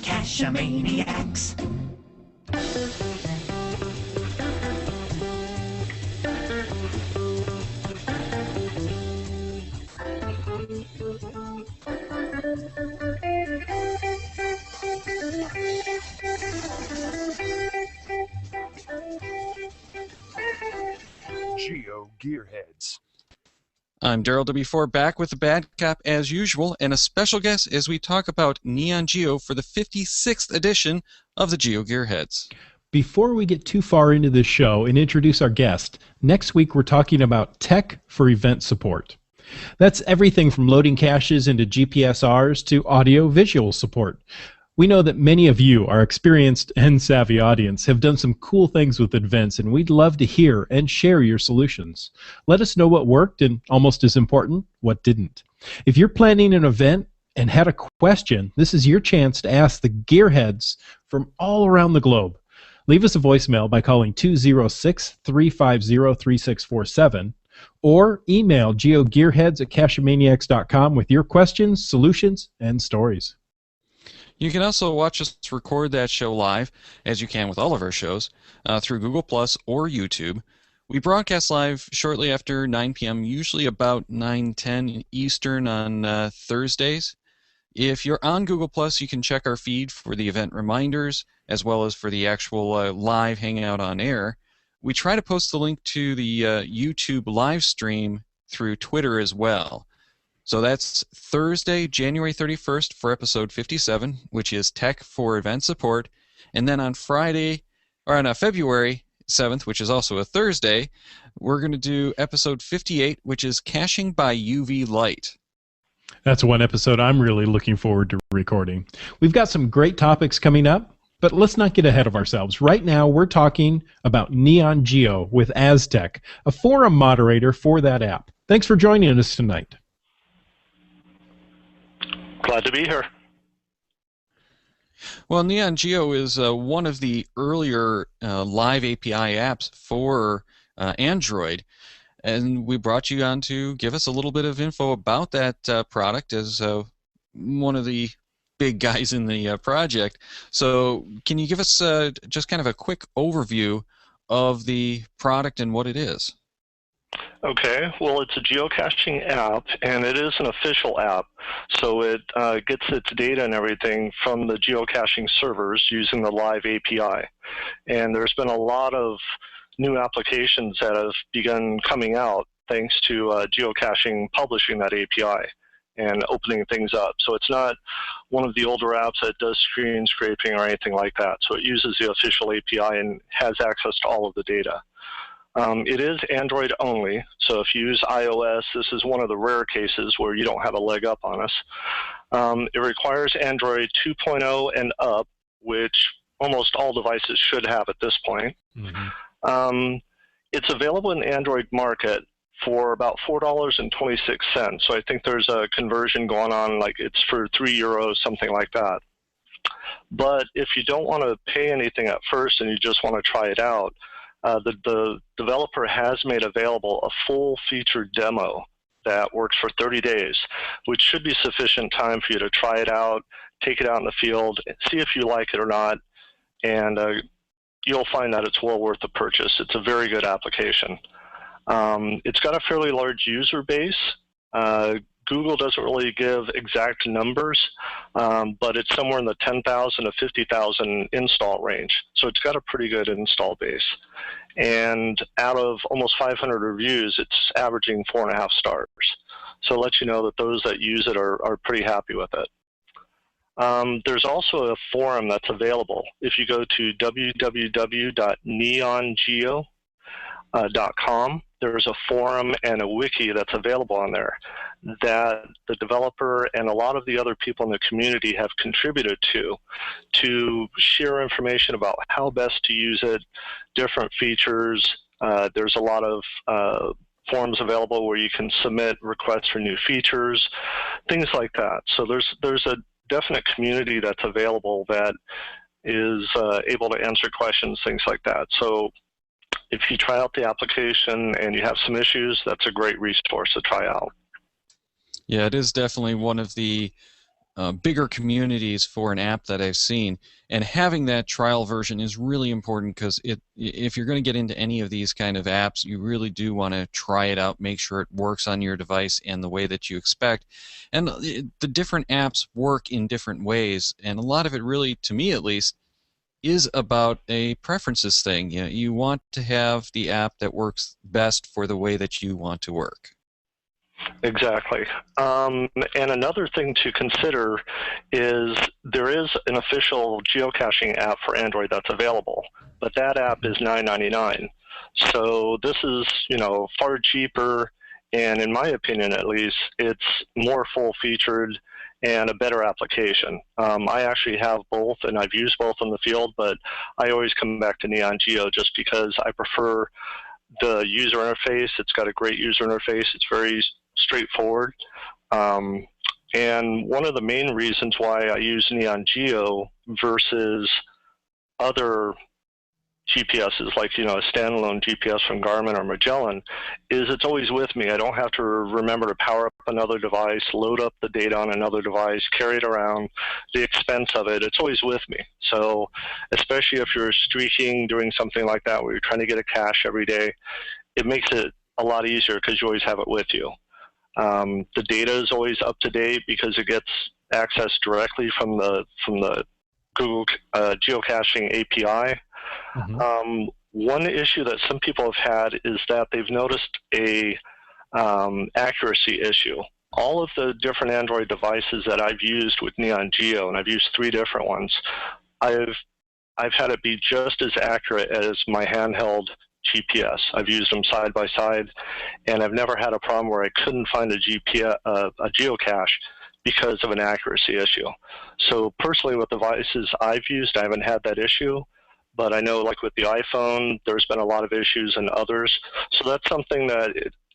Cachamaniacs. GeoGearHeads. I'm Daryl W4, back with the Bad Cop as usual, and a special guest as we talk about NeonGeo for the 56th edition of the GeoGearHeads. Before we get too far into this show and introduce our guest, next week we're talking about tech for event support. That's everything from loading caches into GPSRs to audio-visual support. We know that many of you, our experienced and savvy audience, have done some cool things with events, and we'd love to hear and share your solutions. Let us know what worked and, almost as important, what didn't. If you're planning an event and had a question, this is your chance to ask the gearheads from all around the globe. Leave us a voicemail by calling 206-350-3647 or email geogearheads@cachamaniacs.com with your questions, solutions, and stories. You can also watch us record that show live, as you can with all of our shows, through Google Plus or YouTube. We broadcast live shortly after 9 p.m., usually about 9:10 Eastern on Thursdays. If you're on Google Plus, you can check our feed for the event reminders, as well as for the actual live hangout on air. We try to post the link to the YouTube live stream through Twitter as well. So that's Thursday, January 31st for episode 57, which is Tech for Event Support. And then on Friday, or on February 7th, which is also a Thursday, we're going to do episode 58, which is Caching by UV Light. That's one episode I'm really looking forward to recording. We've got some great topics coming up, but let's not get ahead of ourselves. Right now, we're talking about NeonGeo with Aztec, a forum moderator for that app. Thanks for joining us tonight. Glad to be here. Well, NeonGeo is one of the earlier live API apps for Android, and we brought you on to give us a little bit of info about that product as one of the big guys in the project. So can you give us just kind of a quick overview of the product and what it is? Okay, well, it's a geocaching app, and it is an official app. So it gets its data and everything from the geocaching servers using the live API. And there's been a lot of new applications that have begun coming out thanks to geocaching publishing that API and opening things up. So it's not one of the older apps that does screen scraping or anything like that. So it uses the official API and has access to all of the data. It is Android only, so if you use iOS, this is one of the rare cases where you don't have a leg up on us. It requires Android 2.0 and up, which almost all devices should have at this point. Mm-hmm. It's available in the Android market for about $4.26, so I think there's a conversion going on, like it's for €3, something like that. But if you don't want to pay anything at first and you just want to try it out, the developer has made available a full-featured demo that works for 30 days, which should be sufficient time for you to try it out, take it out in the field, see if you like it or not, and you'll find that it's well worth the purchase. It's a very good application. It's got a fairly large user base. Google doesn't really give exact numbers, but it's somewhere in the 10,000 to 50,000 install range. So it's got a pretty good install base. And out of almost 500 reviews, it's averaging 4.5 stars. So it lets you know that those that use it are pretty happy with it. There's also a forum that's available. If you go to www.neongeo.com, there's a forum and a wiki that's available on there that the developer and a lot of the other people in the community have contributed to share information about how best to use it, different features. There's a lot of forums available where you can submit requests for new features, things like that. So there's a definite community that's available that is able to answer questions, things like that. So if you try out the application and you have some issues, that's a great resource to try out. Yeah, it is definitely one of the bigger communities for an app that I've seen, and having that trial version is really important because if you're going to get into any of these kind of apps, you really do want to try it out, make sure it works on your device and the way that you expect. And the different apps work in different ways, and a lot of it really, to me at least, is about a preferences thing. You want to have the app that works best for the way that you want to work. Exactly. And another thing to consider is there is an official geocaching app for Android that's available, but that app is $9.99. So this is, far cheaper, and in my opinion at least, it's more full-featured and a better application. I actually have both, and I've used both in the field, but I always come back to NeonGeo just because I prefer the user interface. It's got a great user interface. It's very straightforward. And one of the main reasons why I use NeonGeo versus other GPSs, like a standalone GPS from Garmin or Magellan, is it's always with me. I don't have to remember to power up another device, load up the data on another device, carry it around, the expense of it. It's always with me. So especially if you're streaking, doing something like that where you're trying to get a cache every day, it makes it a lot easier because you always have it with you. The data is always up to date because it gets accessed directly from the Google geocaching API. Mm-hmm. One issue that some people have had is that they've noticed a accuracy issue. All of the different Android devices that I've used with NeonGeo, and I've used 3 different ones, I've had it be just as accurate as my handheld GPS. I've used them side by side, and I've never had a problem where I couldn't find a geocache because of an accuracy issue. So personally, with devices I've used, I haven't had that issue. But I know, like with the iPhone, there's been a lot of issues in others. So that's something that,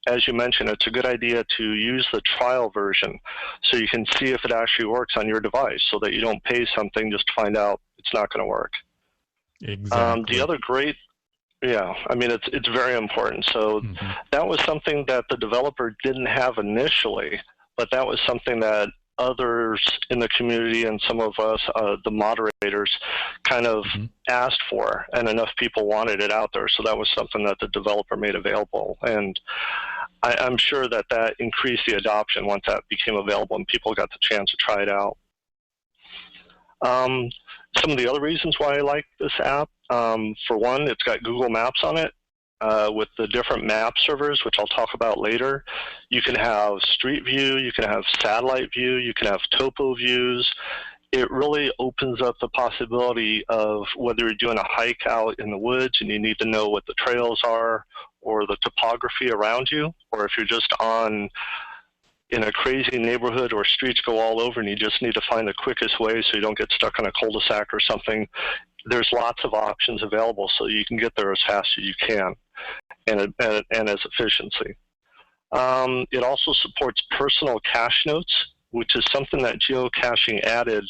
as you mentioned, it's a good idea to use the trial version so you can see if it actually works on your device so that you don't pay something just to find out it's not going to work. Exactly. The other great, it's very important. So that was something that the developer didn't have initially, but that was something that others in the community and some of us, the moderators, kind of asked for, and enough people wanted it out there. So that was something that the developer made available. And I'm sure that increased the adoption once that became available and people got the chance to try it out. Some of the other reasons why I like this app, for one, it's got Google Maps on it. With the different map servers, which I'll talk about later. You can have street view, you can have satellite view, you can have topo views. It really opens up the possibility of whether you're doing a hike out in the woods and you need to know what the trails are or the topography around you, or if you're just in a crazy neighborhood where streets go all over and you just need to find the quickest way so you don't get stuck on a cul-de-sac or something. There's lots of options available so you can get there as fast as you can and as efficiently. It also supports personal cache notes, which is something that geocaching added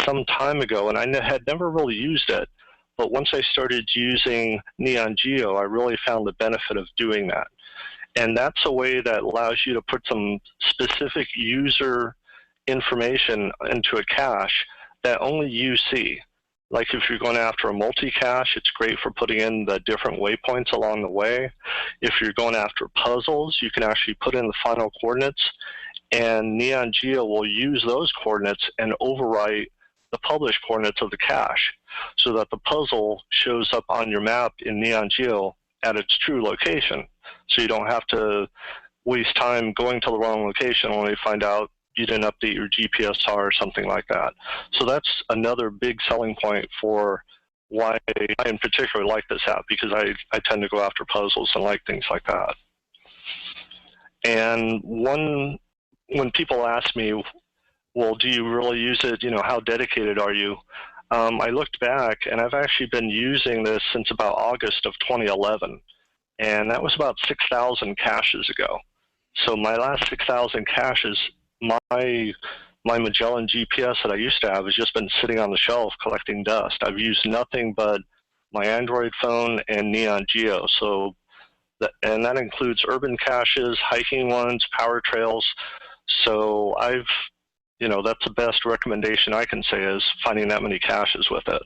some time ago, and I had never really used it. But once I started using NeonGeo, I really found the benefit of doing that. And that's a way that allows you to put some specific user information into a cache that only you see. Like if you're going after a multi-cache, it's great for putting in the different waypoints along the way. If you're going after puzzles, you can actually put in the final coordinates, and NeonGeo will use those coordinates and overwrite the published coordinates of the cache so that the puzzle shows up on your map in NeonGeo at its true location. So you don't have to waste time going to the wrong location only to find out you didn't update your GPSR or something like that. So that's another big selling point for why I in particular like this app, because I tend to go after puzzles and like things like that. And when people ask me, well, do you really use it? How dedicated are you? I looked back, and I've actually been using this since about August of 2011. And that was about 6,000 caches ago. So my last 6,000 caches, my Magellan GPS that I used to have has just been sitting on the shelf collecting dust. I've used nothing but my Android phone and NeonGeo. So, and that includes urban caches, hiking ones, power trails. So I've that's the best recommendation I can say is finding that many caches with it.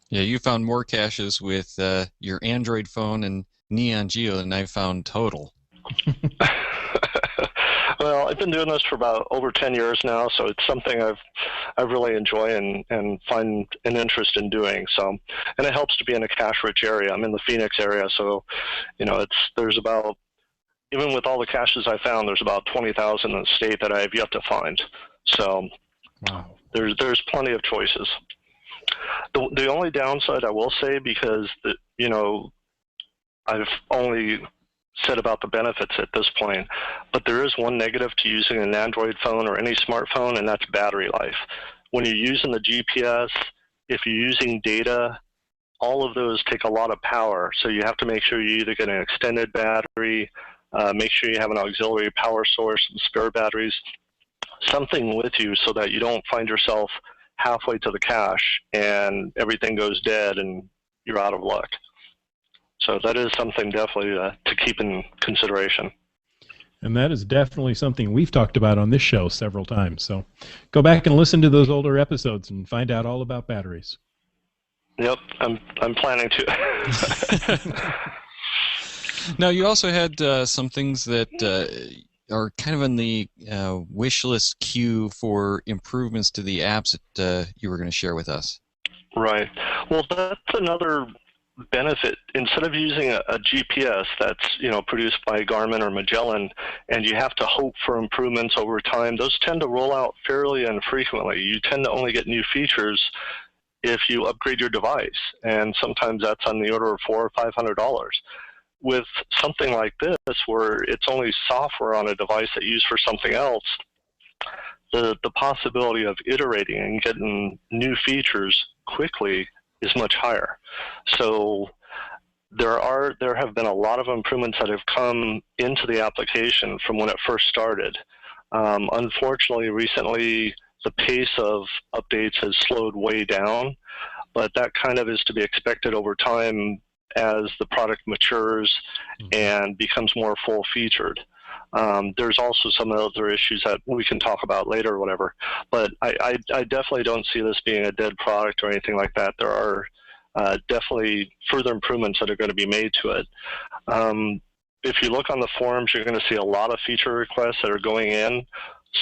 Yeah, you found more caches with your Android phone and NeonGeo than I found total. Well, I've been doing this for about over 10 years now, so it's something I really enjoy and find an interest in doing. So, and it helps to be in a cache-rich area. I'm in the Phoenix area, so there's about, even with all the caches I found, there's about 20,000 in the state that I have yet to find. So, wow, there's plenty of choices. The only downside I will say, because I've only said about the benefits at this point, but there is one negative to using an Android phone or any smartphone, and that's battery life. When you're using the GPS, if you're using data, all of those take a lot of power, so you have to make sure you either get an extended battery, make sure you have an auxiliary power source and spare batteries, something with you so that you don't find yourself halfway to the cache and everything goes dead and you're out of luck. So that is something definitely to keep in consideration. And that is definitely something we've talked about on this show several times. So go back and listen to those older episodes and find out all about batteries. Yep, I'm planning to. Now, you also had some things that are kind of in the wish list queue for improvements to the apps that you were going to share with us. Right. Well, that's another benefit. Instead of using a GPS that's produced by Garmin or Magellan, and you have to hope for improvements over time, those tend to roll out fairly infrequently. You tend to only get new features if you upgrade your device, and sometimes that's on the order of $400 or $500. With something like this, where it's only software on a device that you use for something else, the possibility of iterating and getting new features quickly is much higher. So there have been a lot of improvements that have come into the application from when it first started. Unfortunately, recently the pace of updates has slowed way down, but that kind of is to be expected over time as the product matures and becomes more full-featured. There's also some other issues that we can talk about later or whatever, but I definitely don't see this being a dead product or anything like that. There are definitely further improvements that are going to be made to it. If you look on the forums, you're going to see a lot of feature requests that are going in.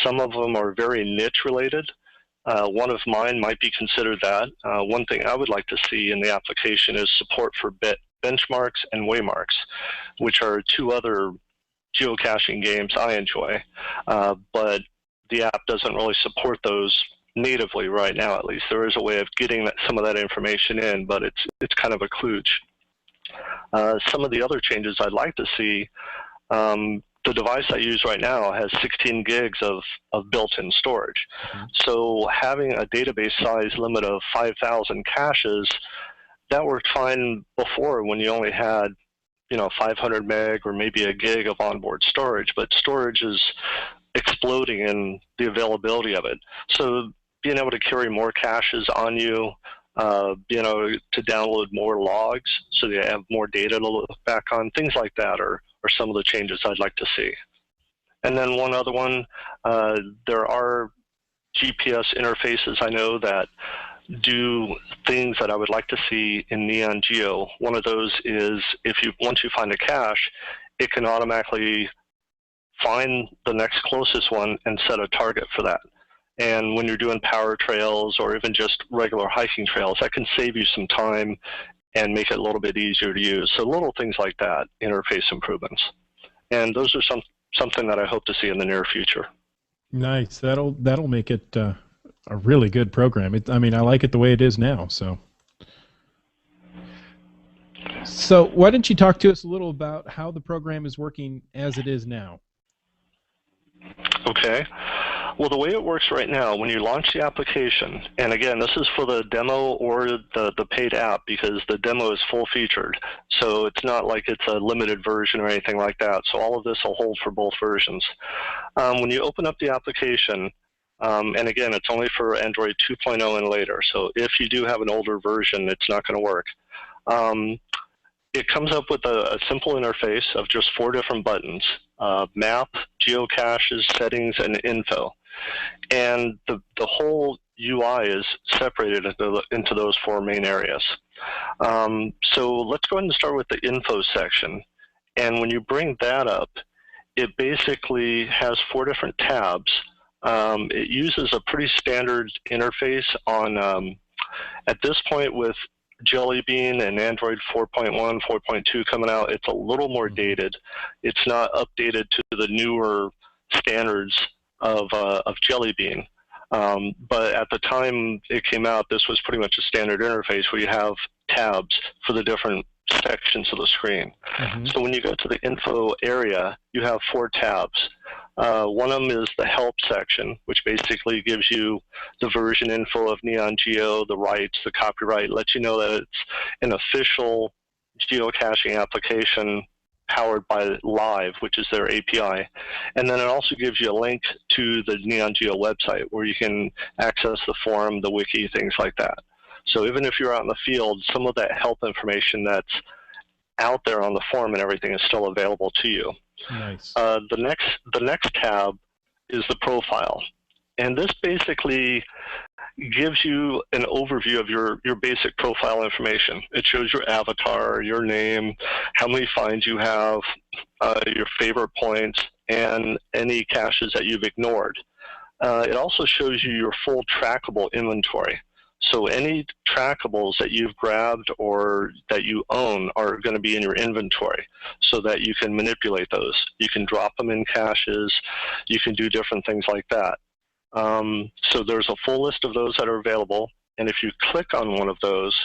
Some of them are very niche related. One of mine might be considered that. One thing I would like to see in the application is support for benchmarks and waymarks, which are two other geocaching games I enjoy, but the app doesn't really support those natively right now. At least there is a way of getting some of that information in, but it's kind of a kludge. Some of the other changes I'd like to see, the device I use right now has 16 gigs of built-in storage. So having a database size limit of 5,000 caches, that worked fine before when you only had 500 meg or maybe a gig of onboard storage, but storage is exploding in the availability of it. So being able to carry more caches on you, being able to download more logs so that you have more data to look back on, things like that are some of the changes I'd like to see. And then one other one, there are GPS interfaces I know that do things that I would like to see in NeonGeo. One of those is once you find a cache, it can automatically find the next closest one and set a target for that. And when you're doing power trails or even just regular hiking trails, that can save you some time and make it a little bit easier to use. So little things like that, interface improvements. And those are something that I hope to see in the near future. Nice. That'll make it a really good program. I mean, I like it the way it is now. So why don't you talk to us a little about how the program is working as it is now? Okay. Well, the way it works right now, when you launch the application, and again, this is for the demo or the paid app because the demo is full-featured. So it's not like it's a limited version or anything like that. So all of this will hold for both versions. When you open up the application, and again, it's only for Android 2.0 and later. So if you do have an older version, it's not going to work. It comes up with a simple interface of just 4 different buttons: map, geocaches, settings, and info. And the whole UI is separated into those 4 main areas. So let's go ahead and start with the info section. And when you bring that up, it basically has 4 different tabs. It uses a pretty standard interface on, at this point with Jelly Bean and Android 4.1, 4.2 coming out, it's a little more dated. It's not updated to the newer standards of Jelly Bean. But at the time it came out, this was pretty much a standard interface where you have tabs for the different sections of the screen. So when you go to the info area, you have 4 tabs. One of them is the help section, which basically gives you the version info of NeonGeo, the rights, the copyright, lets you know that it's an official geocaching application powered by Live, which is their API. And then it also gives you a link to the NeonGeo website where you can access the forum, the wiki, things like that. So even if you're out in the field, some of that help information that's out there on the forum and everything is still available to you. Nice. The next tab is the profile. And this basically gives you an overview of your basic profile information. It shows your avatar, your name, how many finds you have, your favorite points, and any caches that you've ignored. It also shows you your full trackable inventory. So any trackables that you've grabbed or that you own are going to be in your inventory so that you can manipulate those. You can drop them in caches. You can do different things like that. So there's a full list of those that are available. And if you click on one of those,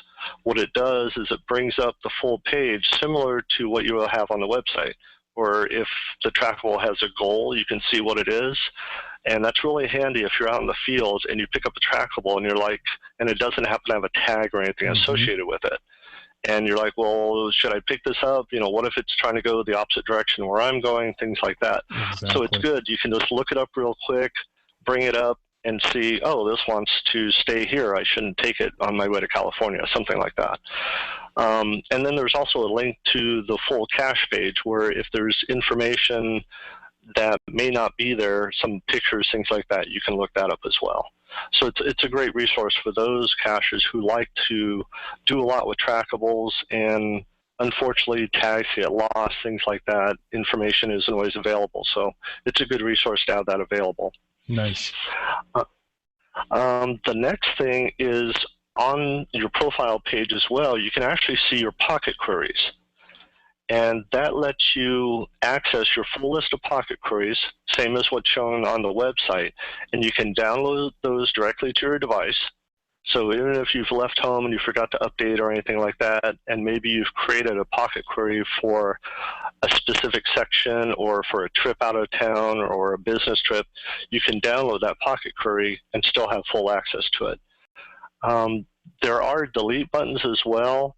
what it does is it brings up the full page similar to what you will have on the website. Or if the trackable has a goal, you can see what it is. And that's really handy if you're out in the field and you pick up a trackable and you're like, and it doesn't happen to have a tag or anything associated with it. And you're like, well, should I pick this up? You know, what if it's trying to go the opposite direction where I'm going, things like that. Exactly. So it's good. You can just look it up real quick, bring it up, and see, oh, this wants to stay here. I shouldn't take it on my way to California, something like that. And then there's also a link to the full cache page where if there's information that may not be there, some pictures, things like that, you can look that up as well. So it's a great resource for those caches who like to do a lot with trackables, and unfortunately tags get lost, things like that. Information isn't always available. So it's a good resource to have that available. Nice. The next thing is on your profile page as well, you can actually see your pocket queries. And that lets you access your full list of pocket queries, same as what's shown on the website. And you can download those directly to your device. So even if you've left home and you forgot to update or anything like that, and maybe you've created a pocket query for a specific section or for a trip out of town or a business trip, you can download that pocket query and still have full access to it. There are delete buttons as well,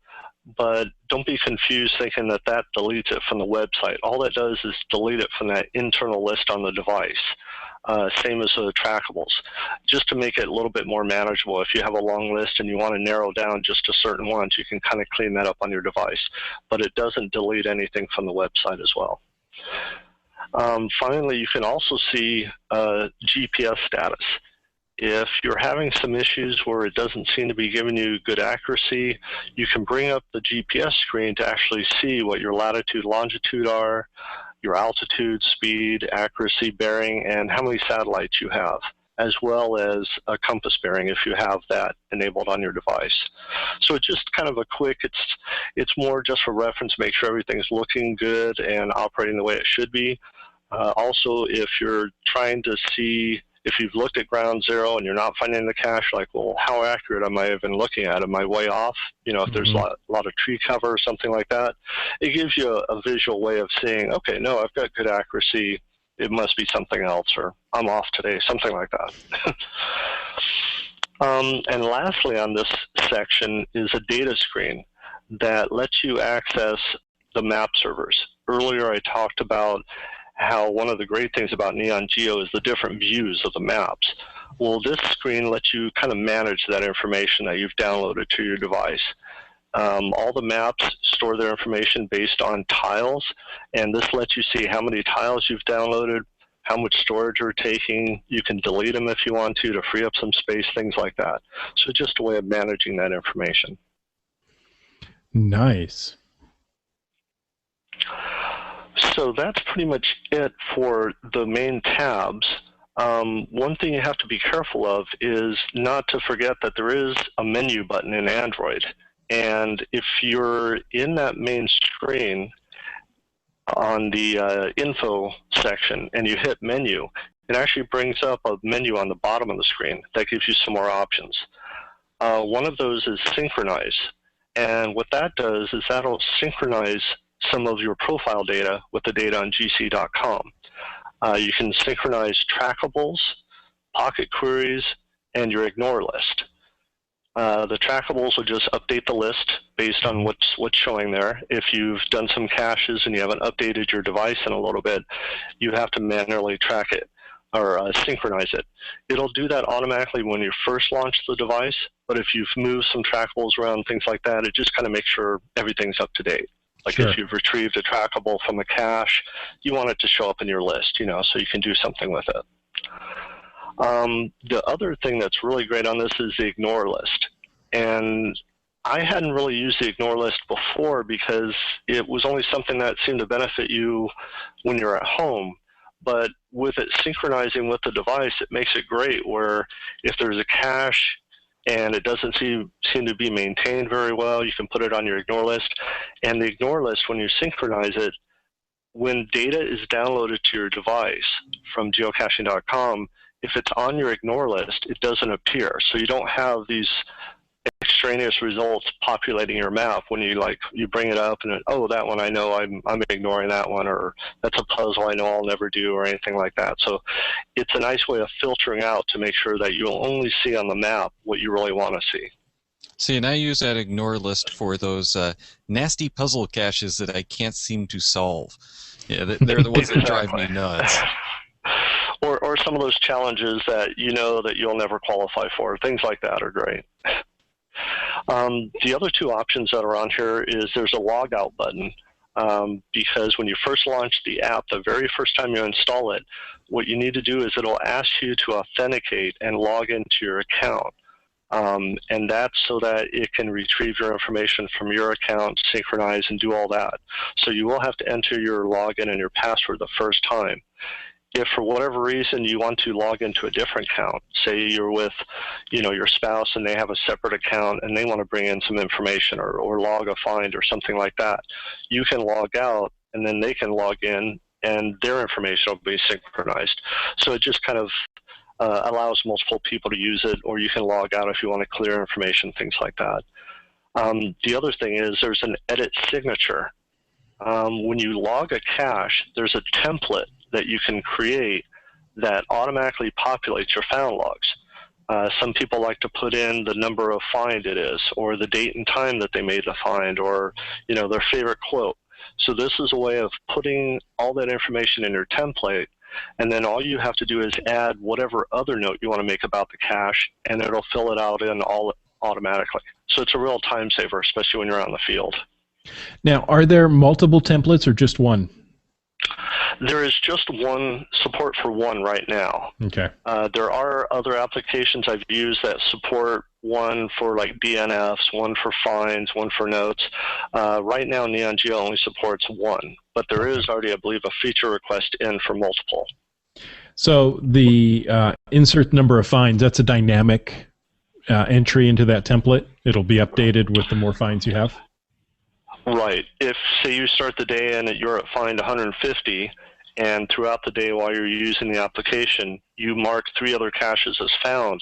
but don't be confused thinking that that deletes it from the website. All that does is delete it from that internal list on the device. Same as the trackables, just to make it a little bit more manageable. If you have a long list and you want to narrow down just to certain ones, you can kind of clean that up on your device. But it doesn't delete anything from the website as well. Finally, you can also see GPS status. If you're having some issues where it doesn't seem to be giving you good accuracy, you can bring up the GPS screen to actually see what your latitude, longitude are, your altitude, speed, accuracy, bearing, and how many satellites you have, as well as a compass bearing if you have that enabled on your device. So it's just kind of a quick, it's more just for reference, make sure everything's looking good and operating the way it should be. Also, if you're trying to see, if you've looked at ground zero and you're not finding the cache, like, well, how accurate am I even looking at? Am I way off? You know, if there's a lot of tree cover or something like that, it gives you a visual way of seeing, okay, no, I've got good accuracy. It must be something else, or I'm off today, something like that. And lastly on this section is a data screen that lets you access the map servers. Earlier I talked about how one of the great things about NeonGeo is the different views of the maps. Well, this screen lets you kind of manage that information that you've downloaded to your device. All the maps store their information based on tiles, and this lets you see how many tiles you've downloaded, how much storage you're taking. You can delete them if you want to free up some space, things like that. So just a way of managing that information. Nice. So that's pretty much it for the main tabs. One thing you have to be careful of is not to forget that there is a menu button in Android. And if you're in that main screen on the info section and you hit menu, it actually brings up a menu on the bottom of the screen that gives you some more options. One of those is synchronize. And what that does is that'll synchronize some of your profile data with the data on gc.com. You can synchronize trackables, pocket queries, and your ignore list. The trackables will just update the list based on what's showing there. If you've done some caches and you haven't updated your device in a little bit, you have to manually track it or synchronize it. It'll do that automatically when you first launch the device, but if you've moved some trackables around, things like that, it just kind of makes sure everything's up to date. Like Sure. If you've retrieved a trackable from a cache, you want it to show up in your list, so you can do something with it. The other thing that's really great on this is the ignore list. And I hadn't really used the ignore list before because it was only something that seemed to benefit you when you're at home. But with it synchronizing with the device, it makes it great where if there's a cache and it doesn't seem to be maintained very well, you can put it on your ignore list. And the ignore list, when you synchronize it, when data is downloaded to your device from geocaching.com, if it's on your ignore list, it doesn't appear. So you don't have these extraneous results populating your map when you bring it up and oh, that one I know I'm ignoring that one, or that's a puzzle I know I'll never do, or anything like that. So it's a nice way of filtering out to make sure that you'll only see on the map what you really want to see. See, and I use that ignore list for those nasty puzzle caches that I can't seem to solve. Yeah, they're the ones that drive me nuts. Or some of those challenges that you know that you'll never qualify for. Things like that are great. The other two options that are on here is there's a logout button because when you first launch the app, the very first time you install it, what you need to do is it'll ask you to authenticate and log into your account. And that's so that it can retrieve your information from your account, synchronize, and do all that. So you will have to enter your login and your password the first time. If for whatever reason you want to log into a different account, say you're with your spouse and they have a separate account and they want to bring in some information or log a find or something like that, you can log out and then they can log in and their information will be synchronized. So it just kind of allows multiple people to use it, or you can log out if you want to clear information, things like that. The other thing is there's an edit signature. When you log a cache, there's a template that you can create that automatically populates your found logs. Some people like to put in the number of find it is, or the date and time that they made the find, or their favorite quote. So this is a way of putting all that information in your template, and then all you have to do is add whatever other note you want to make about the cache, and it'll fill it out in all automatically. So it's a real time saver, especially when you're out in the field. Now, are there multiple templates or just one? There is just one support for one right now. Okay. There are other applications I've used that support one for like DNFs, one for finds, one for notes. Right now, NeonGeo only supports one, but there is already, I believe, a feature request in for multiple. So the insert number of finds, that's a dynamic entry into that template. It'll be updated with the more finds you have? Right. If, say, you start the day and you're at find 150, and throughout the day while you're using the application, you mark 3 other caches as found,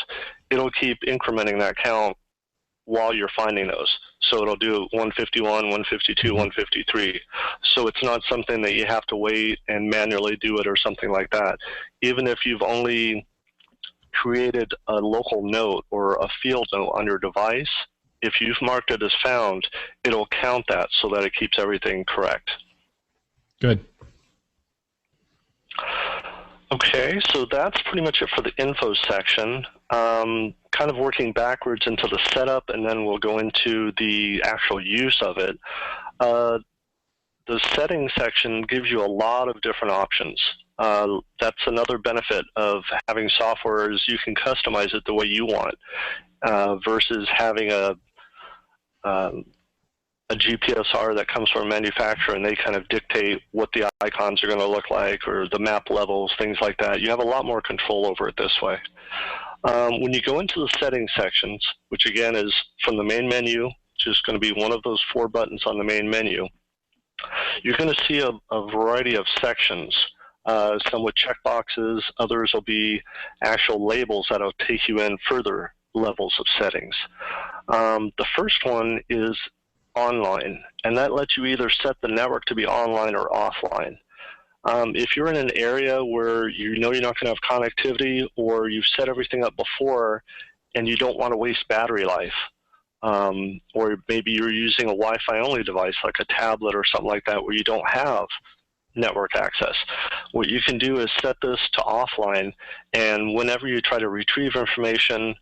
it'll keep incrementing that count while you're finding those. So it'll do 151, 152, 153. So it's not something that you have to wait and manually do it or something like that. Even if you've only created a local note or a field note on your device, if you've marked it as found, it'll count that so that it keeps everything correct. Good. Okay, so that's pretty much it for the info section. Kind of working backwards into the setup, and then we'll go into the actual use of it. The settings section gives you a lot of different options. That's another benefit of having software is you can customize it the way you want versus having a GPSR that comes from a manufacturer and they kind of dictate what the icons are going to look like or the map levels, things like that. You have a lot more control over it this way. When you go into the settings sections, which again is from the main menu, just going to be one of those 4 buttons on the main menu, you're going to see a variety of sections. Some with checkboxes, others will be actual labels that will take you in further levels of settings. The first one is online, and that lets you either set the network to be online or offline. If you're in an area where you know you're not going to have connectivity or you've set everything up before and you don't want to waste battery life, or maybe you're using a Wi-Fi only device like a tablet or something like that where you don't have network access, what you can do is set this to offline, and whenever you try to retrieve information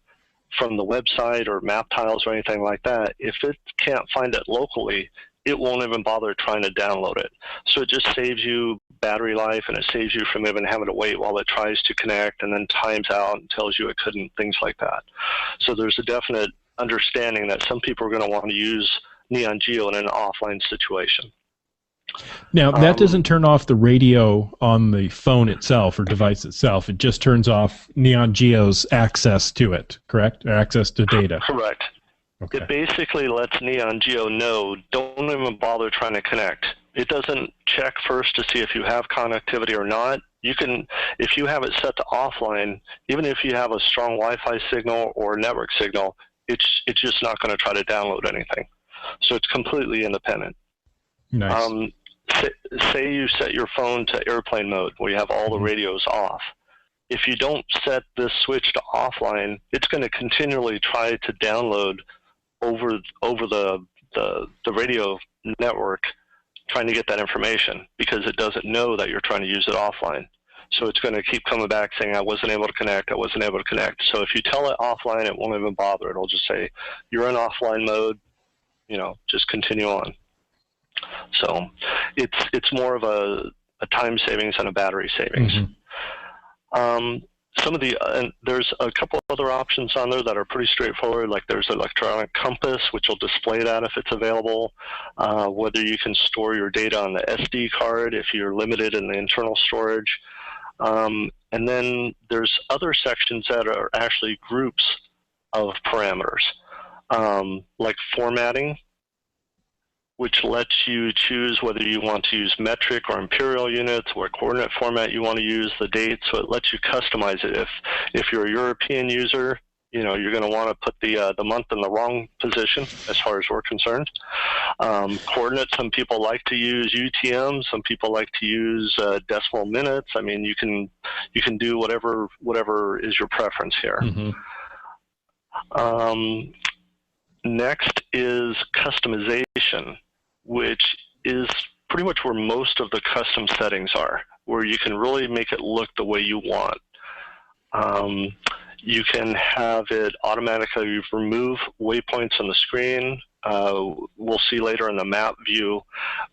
from the website or map tiles or anything like that, if it can't find it locally, it won't even bother trying to download it. So it just saves you battery life, and it saves you from even having to wait while it tries to connect and then times out and tells you it couldn't, things like that. So there's a definite understanding that some people are going to want to use NeonGeo in an offline situation. Now, that doesn't turn off the radio on the phone itself or device itself. It just turns off NeonGeo's access to it, correct? Or access to data. Correct. Okay. It basically lets NeonGeo know, don't even bother trying to connect. It doesn't check first to see if you have connectivity or not. You can, if you have it set to offline, even if you have a strong Wi-Fi signal or network signal, it's just not going to try to download anything. So it's completely independent. Nice. Say you set your phone to airplane mode where you have all the radios off. If you don't set this switch to offline, it's going to continually try to download over the radio network, trying to get that information because it doesn't know that you're trying to use it offline. So it's going to keep coming back saying, I wasn't able to connect, I wasn't able to connect. So if you tell it offline, it won't even bother. It'll just say, you're in offline mode, just continue on. So it's more of a time savings and a battery savings. Some of the there's a couple other options on there that are pretty straightforward. Like there's electronic compass, which will display that if it's available. Whether you can store your data on the SD card if you're limited in the internal storage. And then there's other sections that are actually groups of parameters, like formatting, which lets you choose whether you want to use metric or imperial units, what coordinate format you want to use, the date, so it lets you customize it. If you're a European user, you're going to want to put the month in the wrong position as far as we're concerned. Coordinates, some people like to use UTM, some people like to use decimal minutes. I mean, you can do whatever is your preference here. Next is customization, which is pretty much where most of the custom settings are, where you can really make it look the way you want. You can have it automatically remove waypoints on the screen. We'll see later in the map view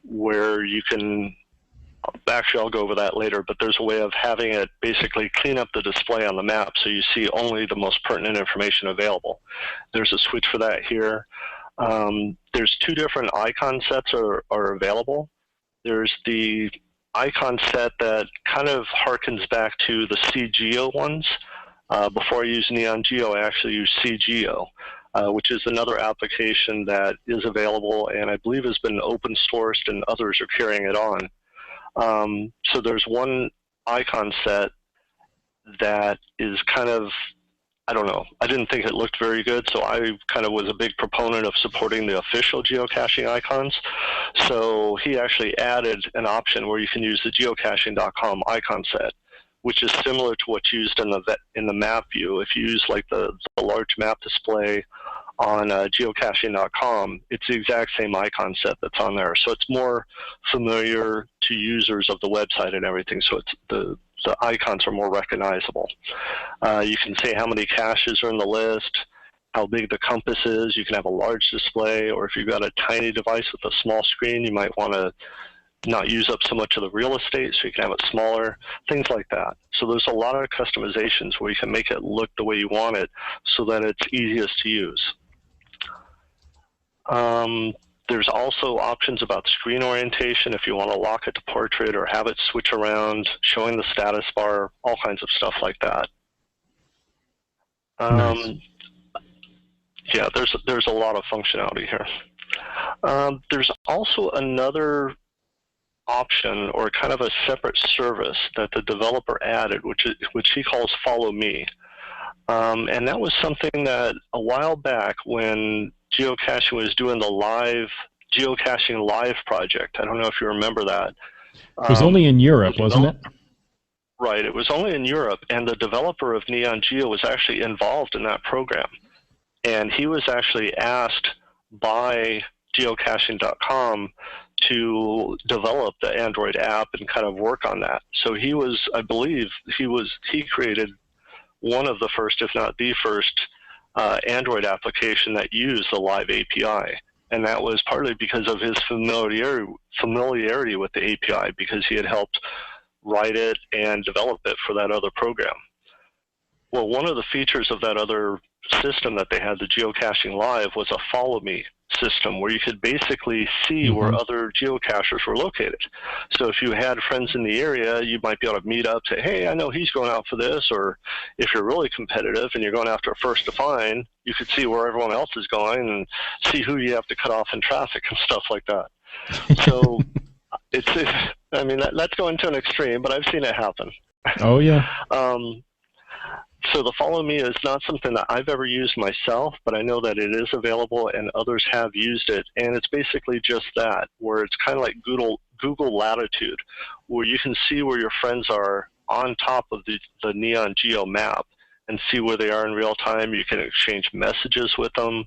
where you can, actually I'll go over that later, but there's a way of having it basically clean up the display on the map so you see only the most pertinent information available. There's a switch for that here. There's 2 different icon sets are available. There's the icon set that kind of harkens back to the CGeo ones. Before I use NeonGeo, I actually use CGeo, which is another application that is available and I believe has been open sourced and others are carrying it on. So there's one icon set that is kind of, I don't know, I didn't think it looked very good, so I kind of was a big proponent of supporting the official geocaching icons. So he actually added an option where you can use the geocaching.com icon set, which is similar to what's used in the map view. If you use like the large map display on geocaching.com, it's the exact same icon set that's on there. So it's more familiar to users of the website and everything. So it's the icons are more recognizable. You can say how many caches are in the list, how big the compass is. You can have a large display, or if you've got a tiny device with a small screen, you might want to not use up so much of the real estate, so you can have it smaller, things like that. So there's a lot of customizations where you can make it look the way you want it so that it's easiest to use. There's also options about screen orientation if you want to lock it to portrait or have it switch around, showing the status bar, all kinds of stuff like that. Nice. Yeah, there's a lot of functionality here. There's also another option or kind of a separate service that the developer added, which he calls Follow Me. And that was something that a while back when geocaching was doing the geocaching live project. I don't know if you remember that. It was only in Europe, wasn't it? Right, it was only in Europe, and the developer of NeonGeo was actually involved in that program. And he was actually asked by geocaching.com to develop the Android app and kind of work on that. So he was, I believe, he created one of the first, if not the first, Android application that used the live API. And that was partly because of his familiarity with the API, because he had helped write it and develop it for that other program. Well, one of the features of that other system that they had, the Geocaching Live, was a Follow Me system where you could basically see where other geocachers were located. So if you had friends in the area, you might be able to meet up, say, hey, I know he's going out for this, or if you're really competitive and you're going after a first to find, you could see where everyone else is going and see who you have to cut off in traffic and stuff like that. So I mean, that's going to an extreme, but I've seen it happen. Oh, yeah. So the Follow Me is not something that I've ever used myself, but I know that it is available and others have used it. And it's basically just that, where it's kind of like Google Latitude, where you can see where your friends are on top of the NeonGeo map and see where they are in real time. You can exchange messages with them.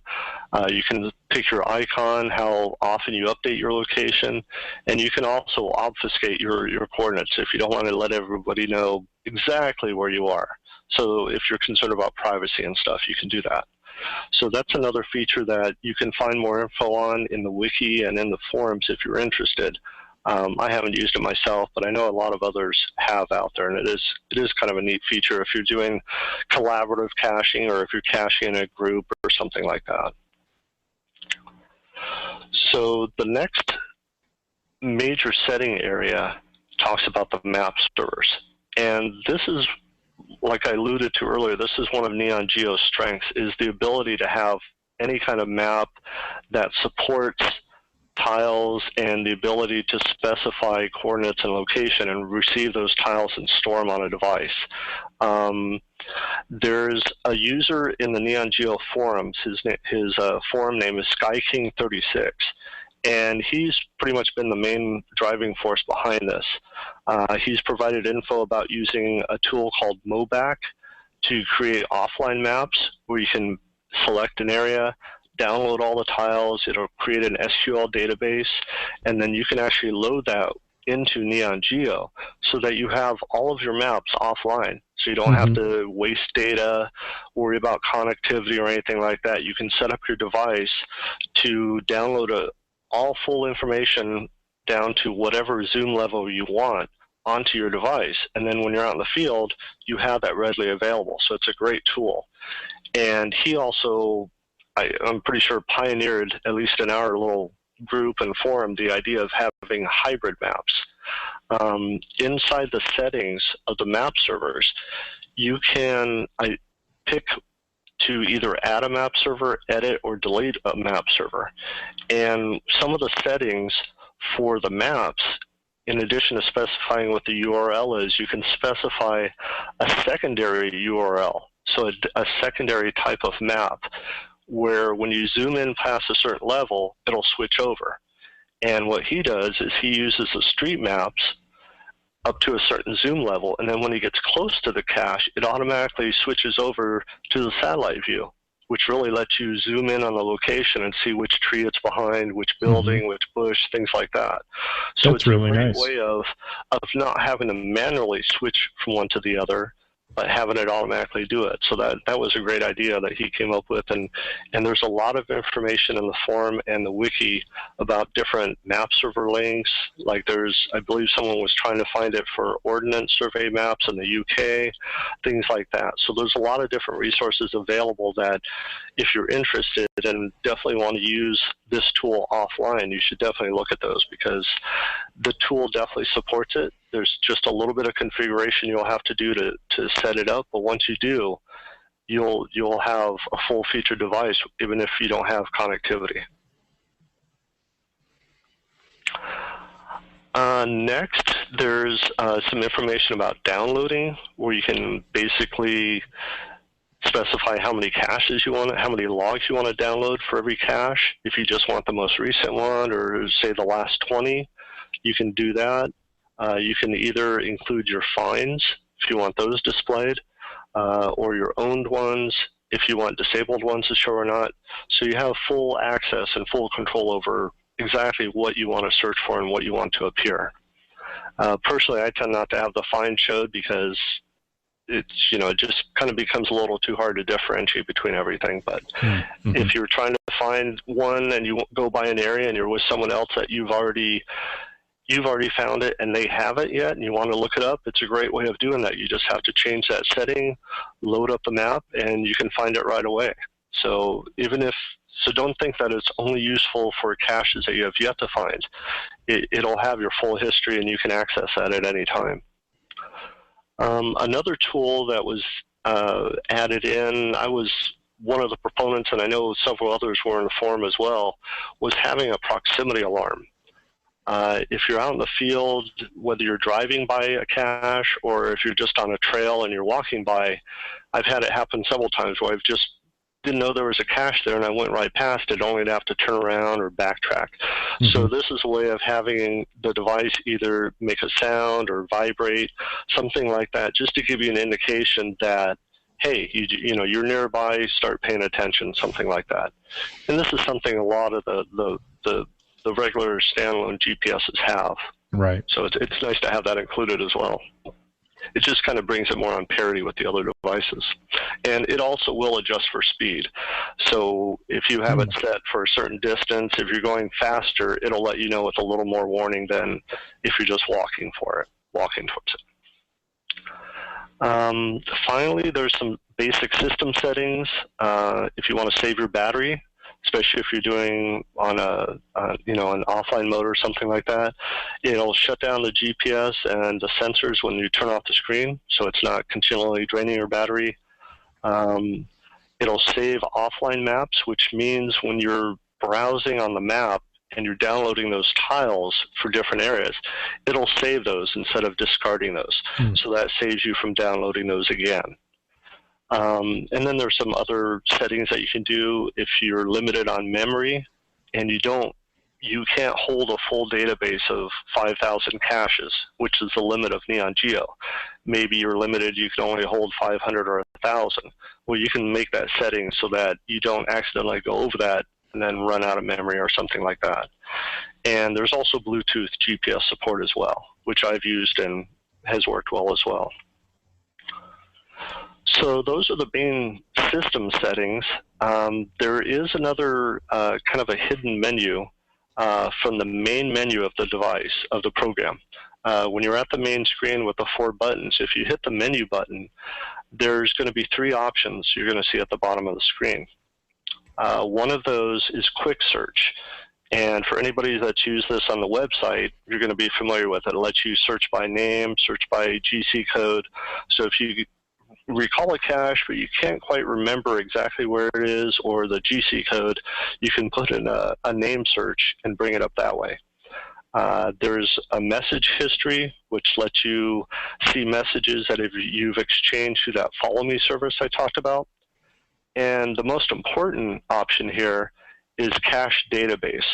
You can pick your icon, how often you update your location, and you can also obfuscate your coordinates if you don't want to let everybody know exactly where you are. So if you're concerned about privacy and stuff, you can do that. So that's another feature that you can find more info on in the wiki and in the forums if you're interested. I haven't used it myself, but I know a lot of others have out there, and it is kind of a neat feature if you're doing collaborative caching or if you're caching in a group or something like that. So the next major setting area talks about the map servers, and this is, like I alluded to earlier, this is one of NeonGeo's strengths, is the ability to have any kind of map that supports tiles and the ability to specify coordinates and location and receive those tiles and store them on a device. There's a user in the NeonGeo forums, his forum name is SkyKing36, and he's pretty much been the main driving force behind this. He's provided info about using a tool called Mobac to create offline maps where you can select an area, download all the tiles, it'll create an SQL database, and then you can actually load that into NeonGeo so that you have all of your maps offline. So you don't have to waste data, worry about connectivity or anything like that. You can set up your device to download all full information down to whatever zoom level you want onto your device. And then when you're out in the field, you have that readily available. So it's a great tool. And he also, I'm pretty sure, pioneered, at least in our little group and forum, the idea of having hybrid maps. Inside the settings of the map servers, you can pick to either add a map server, edit, or delete a map server. And some of the settings for the maps, in addition to specifying what the URL is, you can specify a secondary URL, so a secondary type of map, where when you zoom in past a certain level, it'll switch over. And what he does is he uses the street maps up to a certain zoom level, and then when he gets close to the cache, it automatically switches over to the satellite view, which really lets you zoom in on the location and see which tree it's behind, which building, which bush, things like that. So That's really nice. It's a great way of not having to manually switch from one to the other, but having it automatically do it. So that was a great idea that he came up with. And there's a lot of information in the forum and the wiki about different map server links. Like I believe someone was trying to find it for ordnance survey maps in the UK, things like that. So there's a lot of different resources available that if you're interested and definitely want to use this tool offline, you should definitely look at those, because the tool definitely supports it. There's just a little bit of configuration you'll have to do to set it up, but once you do, you'll have a full-featured device even if you don't have connectivity. Next, there's some information about downloading, where you can basically specify how many caches you want, how many logs you want to download for every cache. If you just want the most recent one, or say the last 20, you can do that. You can either include your finds if you want those displayed, or your owned ones if you want disabled ones to show or not. So you have full access and full control over exactly what you want to search for and what you want to appear. Personally, I tend not to have the find showed, because it just kind of becomes a little too hard to differentiate between everything. But if you're trying to find one and you go by an area and you're with someone else that you've already found it and they haven't yet, and you want to look it up, it's a great way of doing that. You just have to change that setting, load up the map, and you can find it right away. So don't think that it's only useful for caches that you have yet to find. It'll have your full history, and you can access that at any time. Another tool that was added in, I was one of the proponents, and I know several others were in the forum as well, was having a proximity alarm. If you're out in the field, whether you're driving by a cache or if you're just on a trail and you're walking by, I've had it happen several times where I've just didn't know there was a cache there and I went right past it, only to have to turn around or backtrack. So this is a way of having the device either make a sound or vibrate, something like that, just to give you an indication that, hey, you're nearby, start paying attention, something like that. And this is something a lot of the regular standalone GPSs have. Right. So it's nice to have that included as well. It just kind of brings it more on parity with the other devices. And it also will adjust for speed. So if you have it set for a certain distance, if you're going faster, it'll let you know with a little more warning than if you're just walking towards it. Finally, there's some basic system settings. If you want to save your battery, especially if you're doing on an offline mode or something like that, it'll shut down the GPS and the sensors when you turn off the screen, so it's not continually draining your battery. It'll save offline maps, which means when you're browsing on the map and you're downloading those tiles for different areas, it'll save those instead of discarding those. So that saves you from downloading those again. And then there's some other settings that you can do if you're limited on memory and you can't hold a full database of 5,000 caches, which is the limit of NeonGeo. Maybe you're limited, you can only hold 500 or 1,000. Well, you can make that setting so that you don't accidentally go over that and then run out of memory or something like that. And there's also Bluetooth GPS support as well, which I've used and has worked well as well. So those are the main system settings. There is another kind of a hidden menu from the main menu of the device, of the program. When you're at the main screen with the 4 buttons, if you hit the menu button, there's going to be 3 options you're going to see at the bottom of the screen. One of those is quick search. And for anybody that's used this on the website, you're going to be familiar with it. It lets you search by name, search by GC code. So if you recall a cache, but you can't quite remember exactly where it is or the GC code, you can put in a name search and bring it up that way. There's a message history, which lets you see messages that you've exchanged through that follow me service I talked about. And the most important option here is cache database.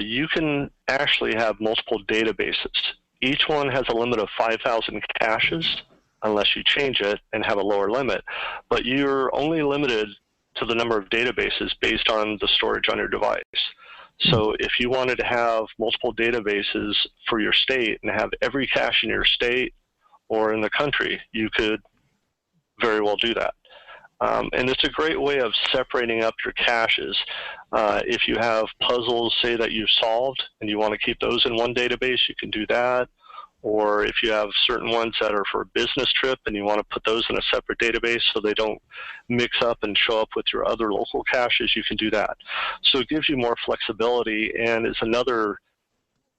You can actually have multiple databases. Each one has a limit of 5,000 caches, unless you change it and have a lower limit. But you're only limited to the number of databases based on the storage on your device. So if you wanted to have multiple databases for your state and have every cache in your state or in the country, you could very well do that. And it's a great way of separating up your caches. If you have puzzles, say, that you've solved and you want to keep those in one database, you can do that. Or if you have certain ones that are for a business trip and you want to put those in a separate database so they don't mix up and show up with your other local caches, you can do that. So it gives you more flexibility and is another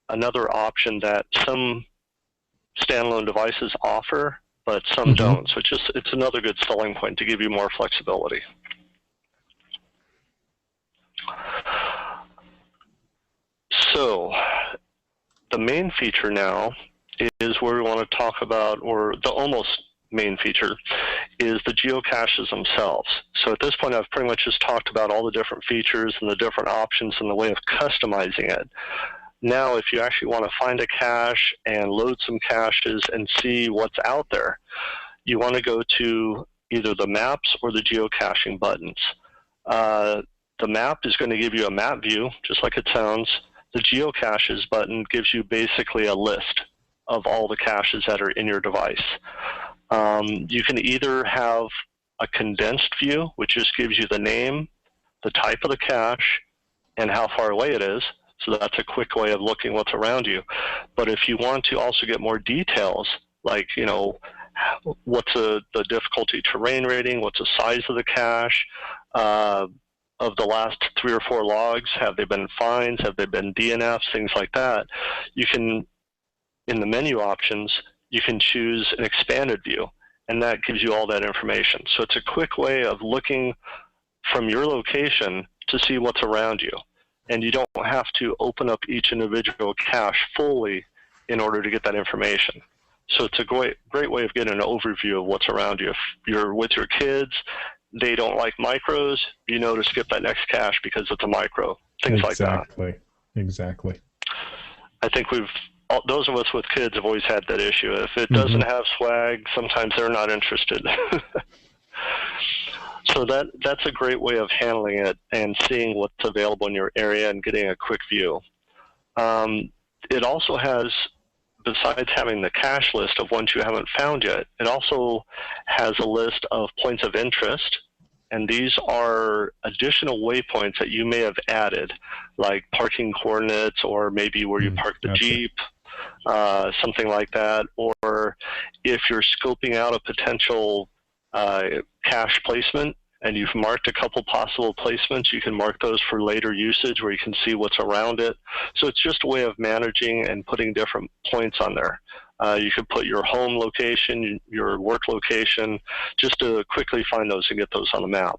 option that some standalone devices offer, but some don't. So it's another good selling point to give you more flexibility. So the main feature now is where we want to talk about, or the almost main feature, is the geocaches themselves. So at this point, I've pretty much just talked about all the different features and the different options and the way of customizing it. Now, if you actually want to find a cache and load some caches and see what's out there, you want to go to either the maps or the geocaching buttons. The map is going to give you a map view, just like it sounds. The geocaches button gives you basically a list of all the caches that are in your device. You can either have a condensed view, which just gives you the name, the type of the cache, and how far away it is. So that's a quick way of looking what's around you. But if you want to also get more details, like, you know, what's the difficulty terrain rating, what's the size of the cache, of the last 3 or 4 logs, have they been finds, have they been DNFs, things like that, you can, in the menu options, you can choose an expanded view, and that gives you all that information. So it's a quick way of looking from your location to see what's around you. And you don't have to open up each individual cache fully in order to get that information. So it's a great way of getting an overview of what's around you. If you're with your kids, they don't like micros, you know to skip that next cache because it's a micro, things like that. Exactly. I think those of us with kids have always had that issue. If it doesn't have swag, sometimes they're not interested. So that's a great way of handling it and seeing what's available in your area and getting a quick view. It also has, besides having the cache list of ones you haven't found yet, it also has a list of points of interest. And these are additional waypoints that you may have added, like parking coordinates or maybe where you park the Jeep, something like that. Or if you're scoping out a potential cache placement and you've marked a couple possible placements, you can mark those for later usage where you can see what's around it. So it's just a way of managing and putting different points on there. You could put your home location, your work location, just to quickly find those and get those on the map.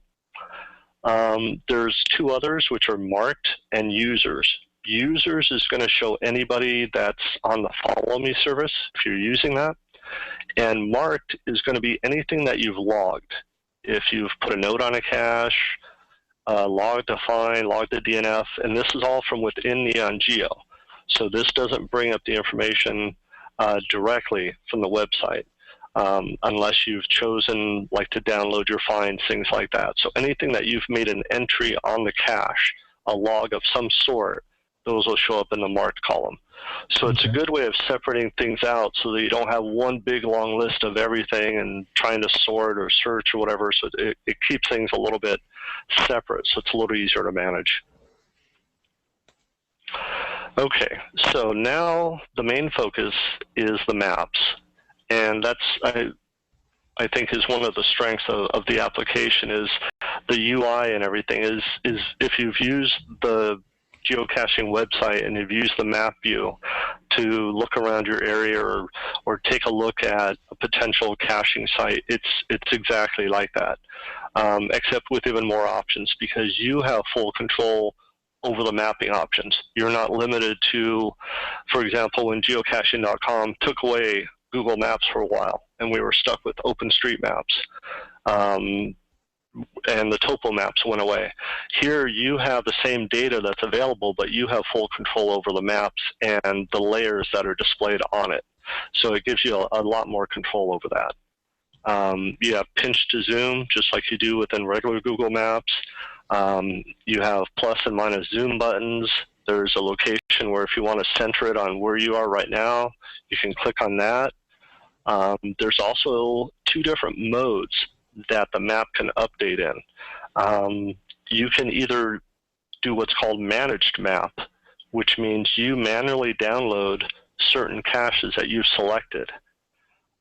There's 2 others, which are marked and users. Users is going to show anybody that's on the Follow Me service, if you're using that. And marked is going to be anything that you've logged. If you've put a note on a cache, logged a find, logged a DNF, and this is all from within NeonGeo. So this doesn't bring up the information directly from the website, unless you've chosen like to download your finds, things like that. So anything that you've made an entry on the cache, a log of some sort, those will show up in the marked column. So it's a good way of separating things out so that you don't have one big long list of everything and trying to sort or search or whatever. So it keeps things a little bit separate, so it's a little easier to manage. Okay, so now the main focus is the maps. And that's, I think, is one of the strengths of the application, is the UI and everything is if you've used the geocaching website and you've used the map view to look around your area or take a look at a potential caching site, it's exactly like that, except with even more options, because you have full control over the mapping options. You're not limited to, for example, when geocaching.com took away Google Maps for a while and we were stuck with OpenStreetMaps, and the topo maps went away. Here you have the same data that's available, but you have full control over the maps and the layers that are displayed on it. So it gives you a lot more control over that. You have pinch to zoom, just like you do within regular Google Maps. You have plus and minus zoom buttons. There's a location where if you want to center it on where you are right now, you can click on that. There's also two different modes that the map can update in. You can either do what's called managed map, which means you manually download certain caches that you've selected.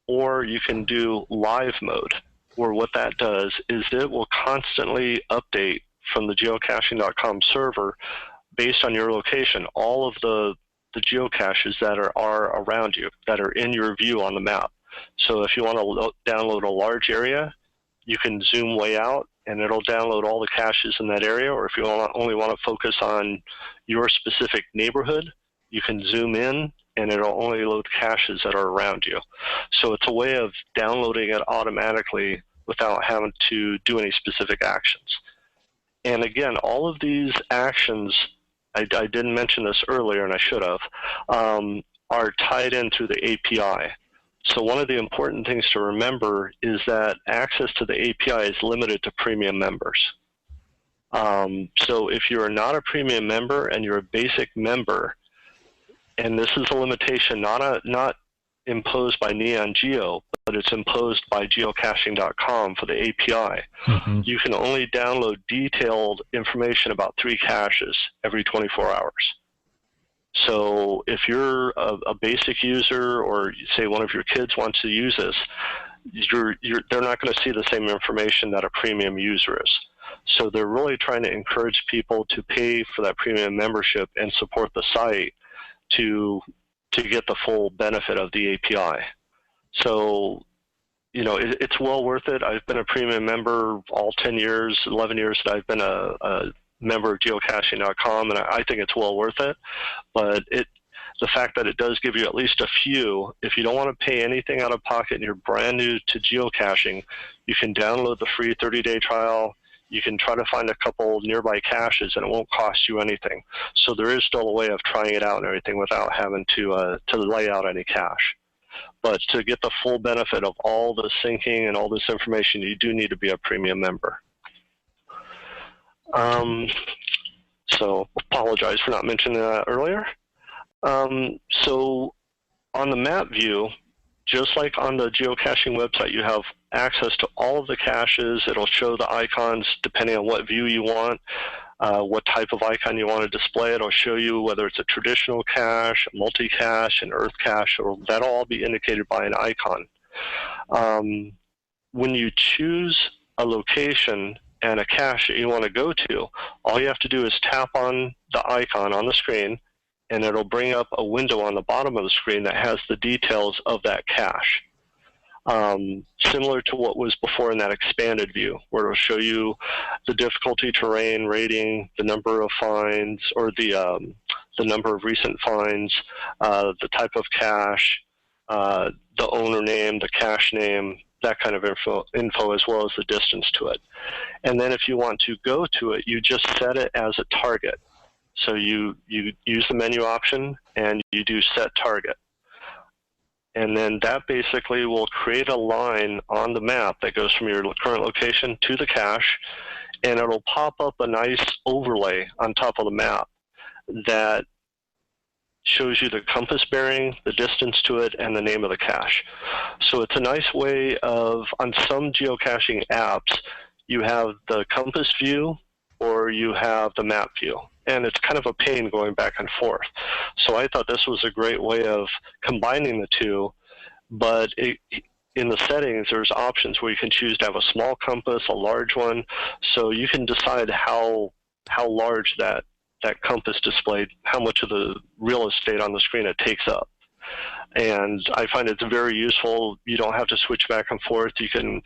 Or you can do live mode, where what that does is it will constantly update from the geocaching.com server based on your location, all of the geocaches that are around you, that are in your view on the map. So if you want to download a large area, you can zoom way out and it'll download all the caches in that area. Or if you only want to focus on your specific neighborhood, you can zoom in and it'll only load caches that are around you. So it's a way of downloading it automatically without having to do any specific actions. And again, all of these actions, I didn't mention this earlier and I should have, are tied in through the API. So one of the important things to remember is that access to the API is limited to premium members. So if you're not a premium member and you're a basic member, and this is a limitation not imposed by NeonGeo, but it's imposed by geocaching.com for the API. Mm-hmm. You can only download detailed information about 3 caches every 24 hours. So if you're a basic user, or say one of your kids wants to use this, they're not going to see the same information that a premium user is. So they're really trying to encourage people to pay for that premium membership and support the site to get the full benefit of the API. So, you know, it's well worth it. I've been a premium member all 10 years, 11 years that I've been a member of geocaching.com, and I think it's well worth it. But the fact that it does give you at least a few, if you don't want to pay anything out of pocket and you're brand new to geocaching, you can download the free 30-day trial. You can try to find a couple nearby caches, and it won't cost you anything. So there is still a way of trying it out and everything without having to lay out any cache. But to get the full benefit of all the syncing and all this information, you do need to be a premium member. So apologize for not mentioning that earlier. So on the map view, just like on the geocaching website, you have access to all of the caches. It'll show the icons depending on what view you want, what type of icon you want to display. It'll show you whether it's a traditional cache, a multi-cache, an earth cache, or that'll all be indicated by an icon. When you choose a location and a cache that you want to go to, all you have to do is tap on the icon on the screen, and it'll bring up a window on the bottom of the screen that has the details of that cache. Similar to what was before in that expanded view, where it'll show you the difficulty, terrain, rating, the number of finds, or the number of recent finds, the type of cache, the owner name, the cache name, that kind of info, as well as the distance to it. And then if you want to go to it, you just set it as a target. So you use the menu option and you do set target. And then that basically will create a line on the map that goes from your current location to the cache, and it'll pop up a nice overlay on top of the map that shows you the compass bearing, the distance to it, and the name of the cache. So it's a nice way of, on some geocaching apps, you have the compass view or you have the map view. And it's kind of a pain going back and forth. So I thought this was a great way of combining the two, but in the settings, there's options where you can choose to have a small compass, a large one, so you can decide how large that compass displayed, how much of the real estate on the screen it takes up. And I find it's very useful. You don't have to switch back and forth. You can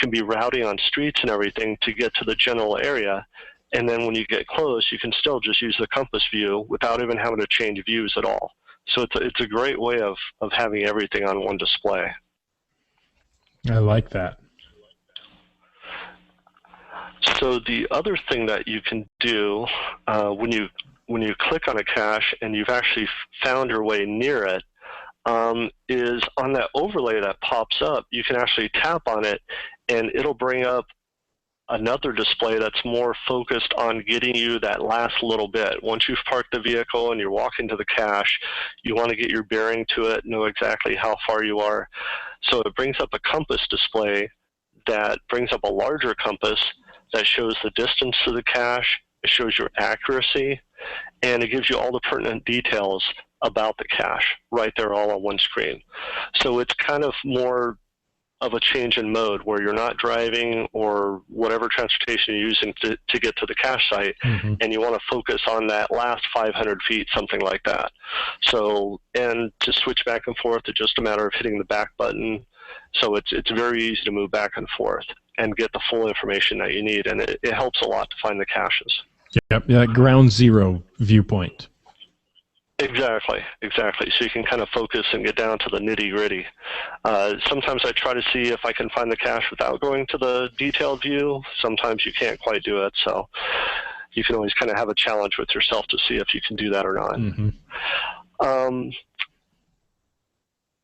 be routing on streets and everything to get to the general area. And then when you get close, you can still just use the compass view without even having to change views at all. So it's a great way of having everything on one display. I like that. So the other thing that you can do when you click on a cache and you've actually found your way near it, is on that overlay that pops up, you can actually tap on it and it'll bring up another display that's more focused on getting you that last little bit. Once you've parked the vehicle and you're walking to the cache, you want to get your bearing to it, know exactly how far you are. So it brings up a compass display that brings up a larger compass that shows the distance to the cache, it shows your accuracy, and it gives you all the pertinent details about the cache right there all on one screen. So it's kind of more of a change in mode where you're not driving or whatever transportation you're using to get to the cache site, and you want to focus on that last 500 feet, something like that. So, and to switch back and forth, it's just a matter of hitting the back button. So it's very easy to move back and forth and get the full information that you need, and it helps a lot to find the caches. Yep, that ground zero viewpoint. Exactly. So you can kind of focus and get down to the nitty-gritty. Sometimes I try to see if I can find the cache without going to the detailed view. Sometimes you can't quite do it, so you can always kind of have a challenge with yourself to see if you can do that or not.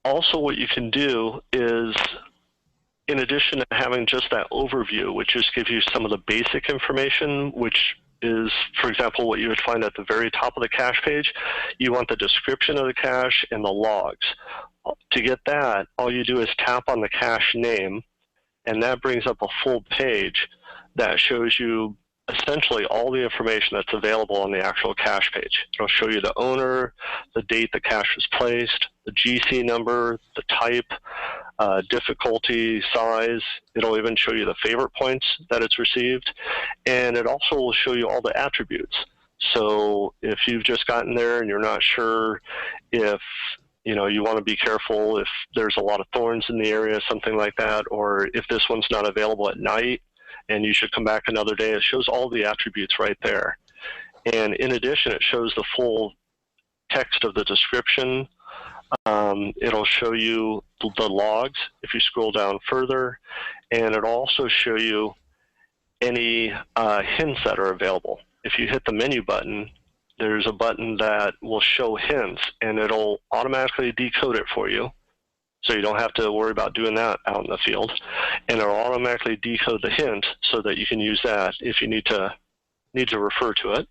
Also, what you can do is, in addition to having just that overview, which just gives you some of the basic information, which is, for example, what you would find at the very top of the cache page, you want the description of the cache and the logs. To get that, all you do is tap on the cache name, and that brings up a full page that shows you essentially all the information that's available on the actual cache page. It'll show you the owner, the date the cache was placed, the GC number, the type, difficulty, size. It'll even show you the favorite points that it's received, and it also will show you all the attributes. So if you've just gotten there and you're not sure if you want to be careful if there's a lot of thorns in the area, something like that, or if this one's not available at night and you should come back another day, it shows all the attributes right there. And in addition, it shows the full text of the description. It'll show you the logs if you scroll down further, and it'll also show you any hints that are available. If you hit the menu button, there's a button that will show hints, and it'll automatically decode it for you, so you don't have to worry about doing that out in the field. And it'll automatically decode the hint so that you can use that if you need to refer to it.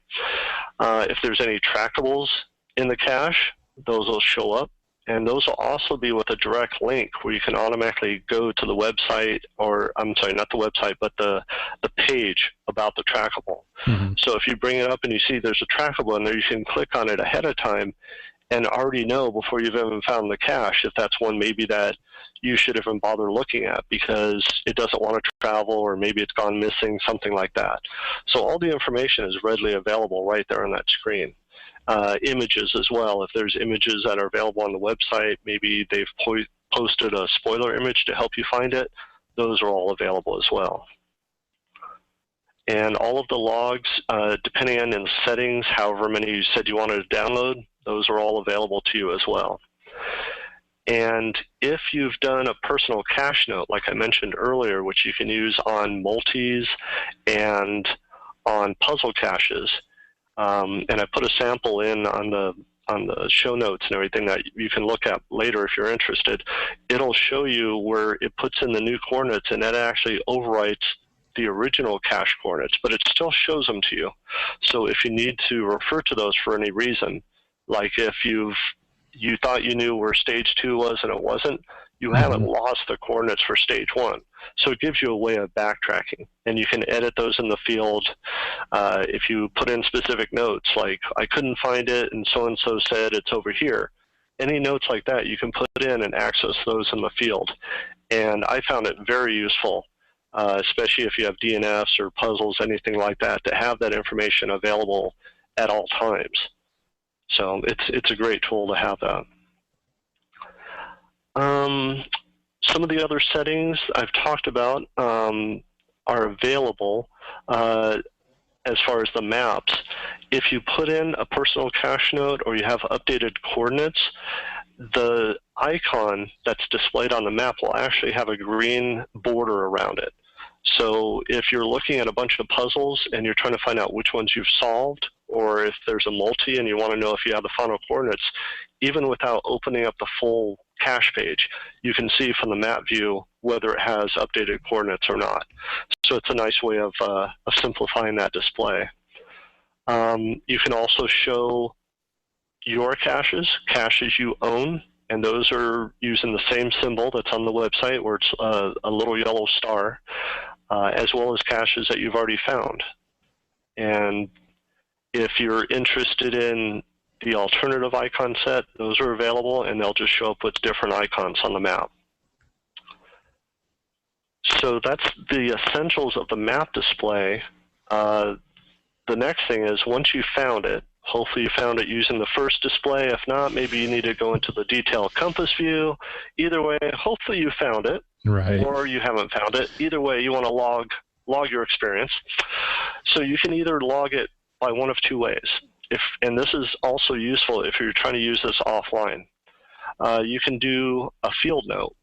If there's any trackables in the cache, those will show up. And those will also be with a direct link where you can automatically go to the website, or I'm sorry, not the website, but the page about the trackable. So if you bring it up and you see there's a trackable in there, you can click on it ahead of time and already know before you've even found the cache if that's one maybe that you should even bother looking at because it doesn't want to travel, or maybe it's gone missing, something like that. So all the information is readily available right there on that screen. Images as well. If there's images that are available on the website, maybe they've posted a spoiler image to help you find it, those are all available as well. And all of the logs, depending on the settings, however many you said you wanted to download, those are all available to you as well. And if you've done a personal cache note, like I mentioned earlier, which you can use on multis and on puzzle caches, and I put a sample in on the show notes and everything that you can look at later if you're interested. It'll show you where it puts in the new coordinates, and that actually overwrites the original cache coordinates, but it still shows them to you. So if you need to refer to those for any reason, like if you thought you knew where stage 2 was and it wasn't, you haven't lost the coordinates for stage 1. So it gives you a way of backtracking, and you can edit those in the field. If you put in specific notes, like I couldn't find it and so said it's over here, any notes like that you can put in and access those in the field. And I found it very useful, especially if you have DNFs or puzzles, anything like that, to have that information available at all times. So it's a great tool to have that. Some of the other settings I've talked about are available as far as the maps. If you put in a personal cache note or you have updated coordinates, the icon that's displayed on the map will actually have a green border around it. So if you're looking at a bunch of puzzles and you're trying to find out which ones you've solved, or if there's a multi and you want to know if you have the final coordinates, even without opening up the full cache page, you can see from the map view whether it has updated coordinates or not. So it's a nice way of simplifying that display. You can also show your caches you own, and those are using the same symbol that's on the website, where it's a little yellow star, as well as caches that you've already found. And if you're interested in the alternative icon set, those are available, and they'll just show up with different icons on the map. So that's the essentials of the map display. The next thing is, once you found it, hopefully you found it using the first display. If not, maybe you need to go into the detailed compass view. Either way, hopefully you found it, right, or you haven't found it. Either way, you want to log your experience. So you can either log it by one of two ways. And this is also useful if you're trying to use this offline. You can do a field note,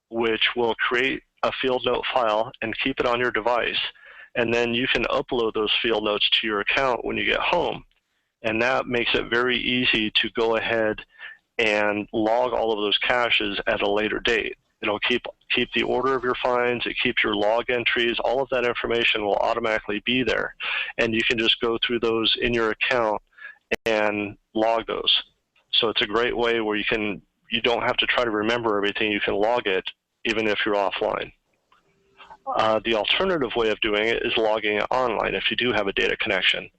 which will create a field note file and keep it on your device. And then you can upload those field notes to your account when you get home. And that makes it very easy to go ahead and log all of those caches at a later date. It'll keep the order of your finds, it keeps your log entries, all of that information will automatically be there. And you can just go through those in your account and log those. So it's a great way where you don't have to try to remember everything, you can log it even if you're offline. The alternative way of doing it is logging it online if you do have a data connection.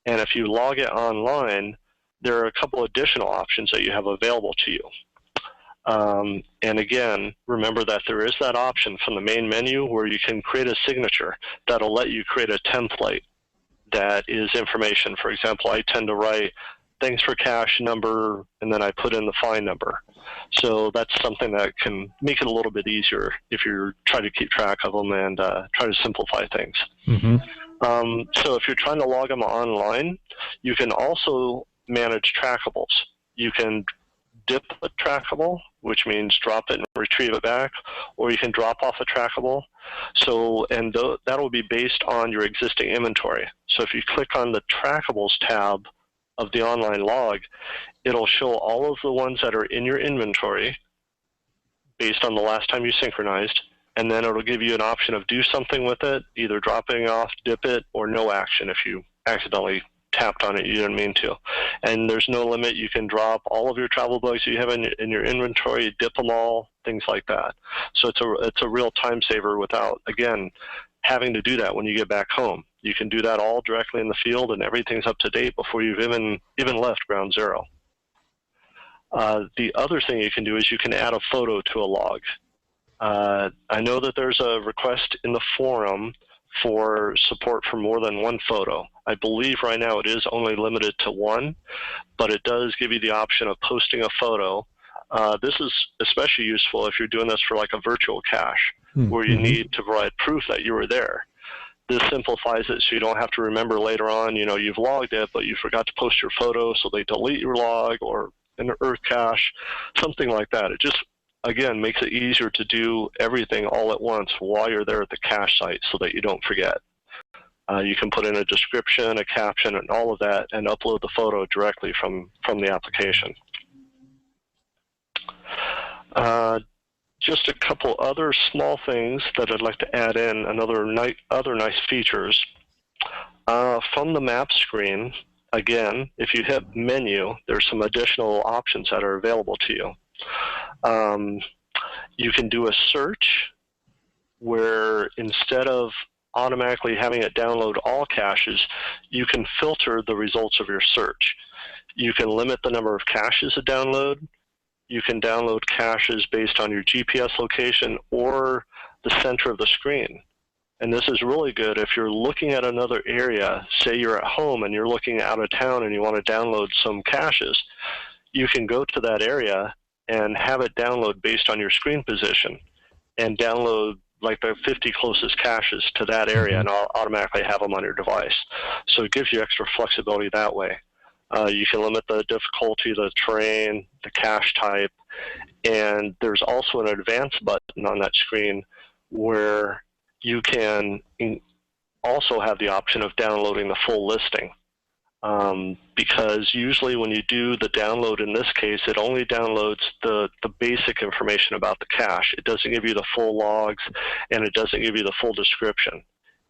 And if you log it online, there are a couple additional options that you have available to you. And again, remember that there is that option from the main menu where you can create a signature that'll let you create a template that is information. For example, I tend to write thanks for cache number, and then I put in the find number. So that's something that can make it a little bit easier if you're trying to keep track of them and try to simplify things. Mm-hmm. So if you're trying to log them online, you can also manage trackables. You can dip a trackable, which means drop it and retrieve it back, or you can drop off a trackable. So, and that will be based on your existing inventory. So if you click on the trackables tab of the online log, it'll show all of the ones that are in your inventory based on the last time you synchronized, and then it'll give you an option of do something with it, either dropping off, dip it, or no action if you accidentally tapped on it, you didn't mean to. And there's no limit. You can drop all of your travel bugs you have in your inventory, dip them all, things like that. So it's a real time saver without, again, having to do that when you get back home. You can do that all directly in the field, and everything's up to date before you've even left ground zero. The other thing you can do is you can add a photo to a log. I know that there's a request in the forum for support for more than one photo. I believe right now it is only limited to one, but it does give you the option of posting a photo. This is especially useful if you're doing this for like a virtual cache, where you need to provide proof that you were there. This simplifies it so you don't have to remember later on, you've logged it, but you forgot to post your photo, so they delete your log, or an earth cache, something like that. It just, again, makes it easier to do everything all at once while you're there at the cache site so that you don't forget. You can put in a description, a caption, and all of that, and upload the photo directly from the application. Just a couple other small things that I'd like to add in, other nice features. From the map screen, again, if you hit menu, there's some additional options that are available to you. You can do a search where instead of automatically having it download all caches, you can filter the results of your search. You can limit the number of caches to download. You can download caches based on your GPS location or the center of the screen. And this is really good if you're looking at another area. Say you're at home and you're looking out of town and you want to download some caches. You can go to that area and have it download based on your screen position and download like the 50 closest caches to that area, and I'll automatically have them on your device. So it gives you extra flexibility that way. You can limit the difficulty, the terrain, the cache type, and there's also an advanced button on that screen where you can also have the option of downloading the full listing. Because usually when you do the download in this case, it only downloads the basic information about the cache. It doesn't give you the full logs, and it doesn't give you the full description.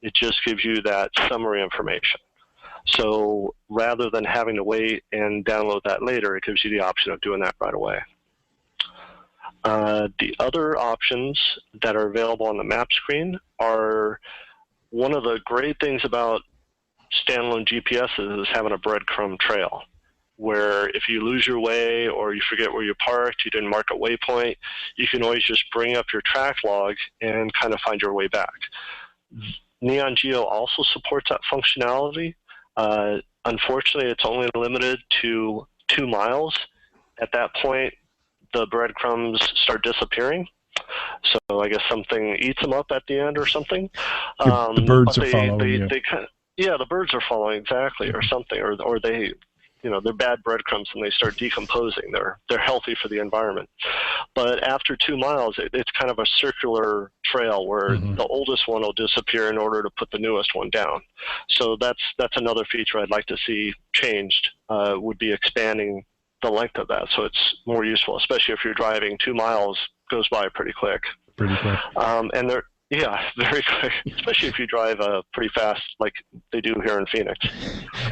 It just gives you that summary information. So rather than having to wait and download that later, it gives you the option of doing that right away. The other options that are available on the map screen are one of the great things about standalone GPSs is having a breadcrumb trail, where if you lose your way or you forget where you parked, you didn't mark a waypoint, you can always just bring up your track log and kind of find your way back. NeonGeo also supports that functionality. Unfortunately, it's only limited to 2 miles. At that point, the breadcrumbs start disappearing. So I guess something eats them up at the end or something. The birds are following you. Yeah, the birds are following, exactly, or something, or they, they're bad breadcrumbs and they start decomposing. They're healthy for the environment. But after 2 miles, it's kind of a circular trail where the oldest one will disappear in order to put the newest one down. So that's another feature I'd like to see changed, would be expanding the length of that so it's more useful, especially if you're driving 2 miles, goes by pretty quick. Pretty quick. And they're, yeah, very quick, especially if you drive pretty fast like they do here in Phoenix.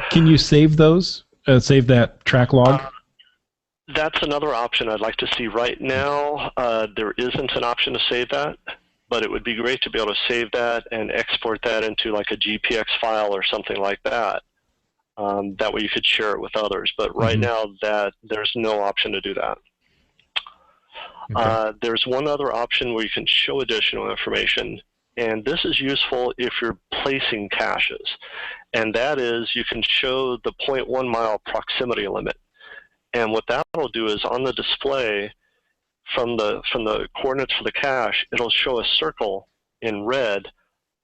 Can you save those? Save that track log? That's another option I'd like to see. Right now, there isn't an option to save that, but it would be great to be able to save that and export that into like a GPX file or something like that. That way you could share it with others. But right now, there's no option to do that. Okay. There's one other option where you can show additional information, and this is useful if you're placing caches. And that is, you can show the 0.1 mile proximity limit. And what that will do is on the display from the coordinates for the cache, it'll show a circle in red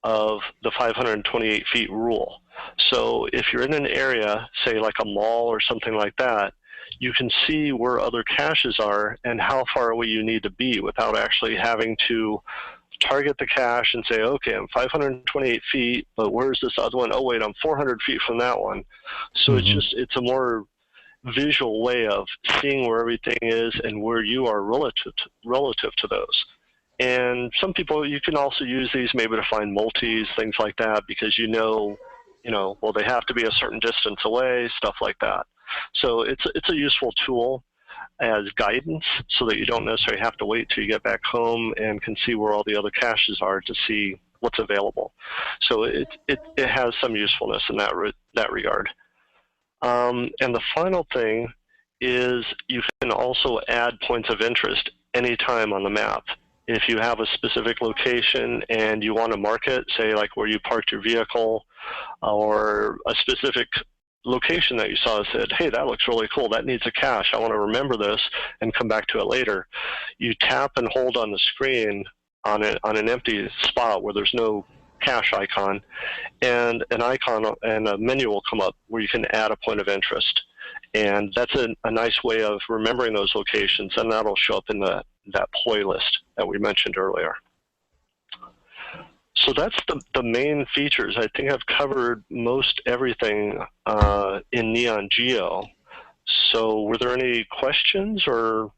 of the 528 feet rule. So if you're in an area, say like a mall or something like that, you can see where other caches are and how far away you need to be without actually having to target the cache and say, okay, I'm 528 feet, but where's this other one? Oh, wait, I'm 400 feet from that one. So it's a more visual way of seeing where everything is and where you are relative to those. And some people, you can also use these maybe to find multis, things like that, because well, they have to be a certain distance away, stuff like that. So it's a useful tool as guidance so that you don't necessarily have to wait till you get back home and can see where all the other caches are to see what's available. So it has some usefulness in that regard. And the final thing is you can also add points of interest anytime on the map. If you have a specific location and you want to mark it, say like where you parked your vehicle or a specific location that you saw and said, hey, that looks really cool, that needs a cache, I want to remember this and come back to it later. You tap and hold on the screen on an empty spot where there's no cache icon, and an icon and a menu will come up where you can add a point of interest. And that's a nice way of remembering those locations, and that'll show up in that playlist that we mentioned earlier. So that's the main features. I think I've covered most everything in NeonGeo. So were there any questions or?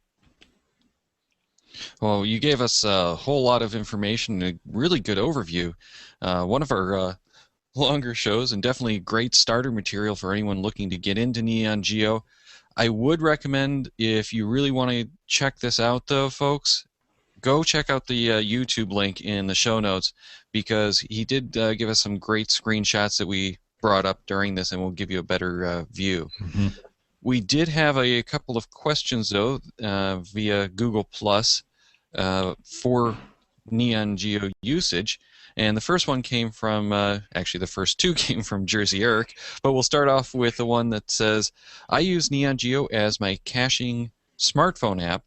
Well, you gave us a whole lot of information, a really good overview. One of our longer shows and definitely great starter material for anyone looking to get into NeonGeo. I would recommend, if you really want to check this out though, folks, go check out the YouTube link in the show notes, because he did give us some great screenshots that we brought up during this, and we'll give you a better view. We did have a couple of questions though via Google Plus for NeonGeo usage. And the first one came from, actually the first two came from Jersey Eric, but we'll start off with the one that says, I use NeonGeo as my caching smartphone app.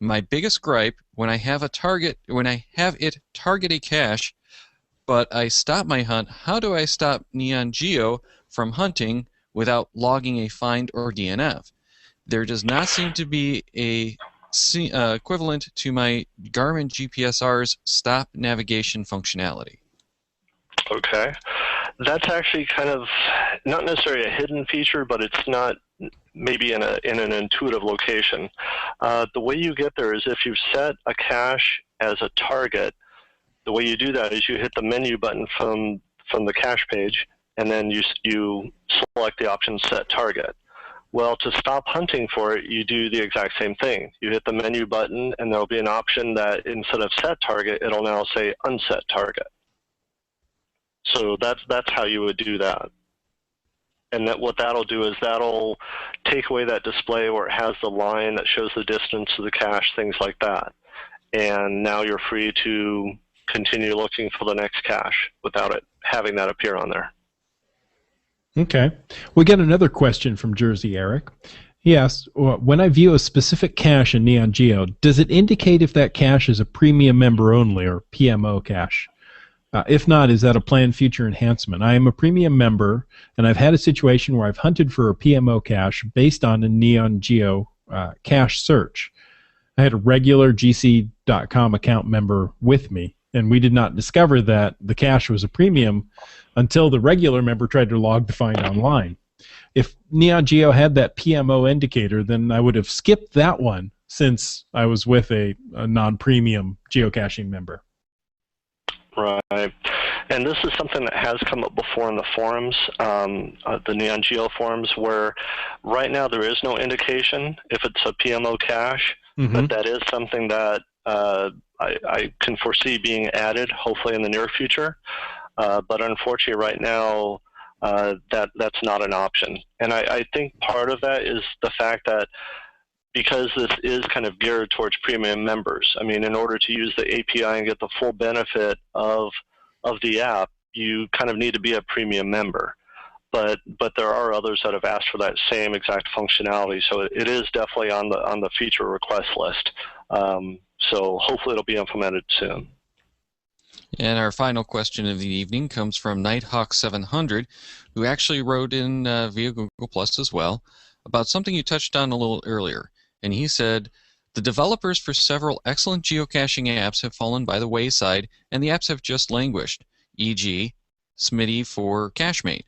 My biggest gripe, when I have it target a cache, but I stop my hunt, how do I stop NeonGeo from hunting without logging a find or DNF? There does not seem to be a equivalent to my Garmin GPSR's stop navigation functionality. Okay. That's actually kind of not necessarily a hidden feature, but it's not maybe in an intuitive location. The way you get there is if you set a cache as a target, the way you do that is you hit the menu button from the cache page, and then you select the option Set Target. Well, to stop hunting for it, you do the exact same thing. You hit the menu button, and there'll be an option that instead of set target, it'll now say unset target. So that's how you would do that. And what that'll do is that'll take away that display where it has the line that shows the distance to the cache, things like that. And now you're free to continue looking for the next cache without it having that appear on there. Okay. We got another question from Jersey Eric. He asks, when I view a specific cache in NeonGeo, does it indicate if that cache is a premium member only or PMO cache? If not, is that a planned future enhancement? I am a premium member, and I've had a situation where I've hunted for a PMO cache based on a NeonGeo cache search. I had a regular GC.com account member with me, and we did not discover that the cache was a premium until the regular member tried to log to find online. If NeonGeo had that PMO indicator, then I would have skipped that one since I was with a non-premium geocaching member. Right. And this is something that has come up before in the forums, the NeonGeo forums, where right now there is no indication if it's a PMO cache, but that is something that I can foresee being added, hopefully in the near future. But unfortunately, right now, that's not an option. And I think part of that is the fact that because this is kind of geared towards premium members, I mean, in order to use the API and get the full benefit of the app, you kind of need to be a premium member. But there are others that have asked for that same exact functionality, so it is definitely on the feature request list. So hopefully it'll be implemented soon. And our final question of the evening comes from Nighthawk700, who actually wrote in via Google Plus as well about something you touched on a little earlier. And he said, the developers for several excellent geocaching apps have fallen by the wayside, and the apps have just languished, e.g. Smitty for CacheMate.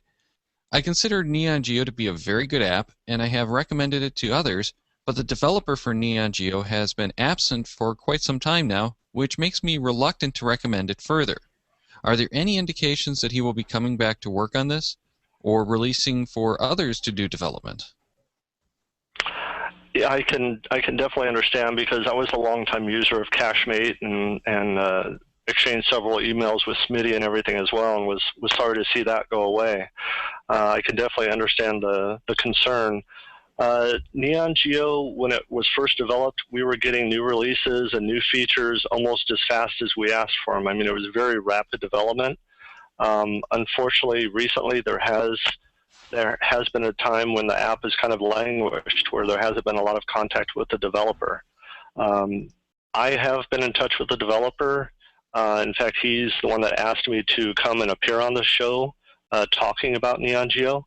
I consider NeonGeo to be a very good app, and I have recommended it to others, but the developer for NeonGeo has been absent for quite some time now, which makes me reluctant to recommend it further. Are there any indications that he will be coming back to work on this, or releasing for others to do development? Yeah, I can definitely understand, because I was a longtime user of CacheMate and exchanged several emails with Smitty and everything as well, and was sorry to see that go away. I can definitely understand the concern. NeonGeo, when it was first developed, we were getting new releases and new features almost as fast as we asked for them. I mean, it was very rapid development. Unfortunately, recently there has been a time when the app has kind of languished, where there hasn't been a lot of contact with the developer. I have been in touch with the developer. In fact, he's the one that asked me to come and appear on the show talking about NeonGeo,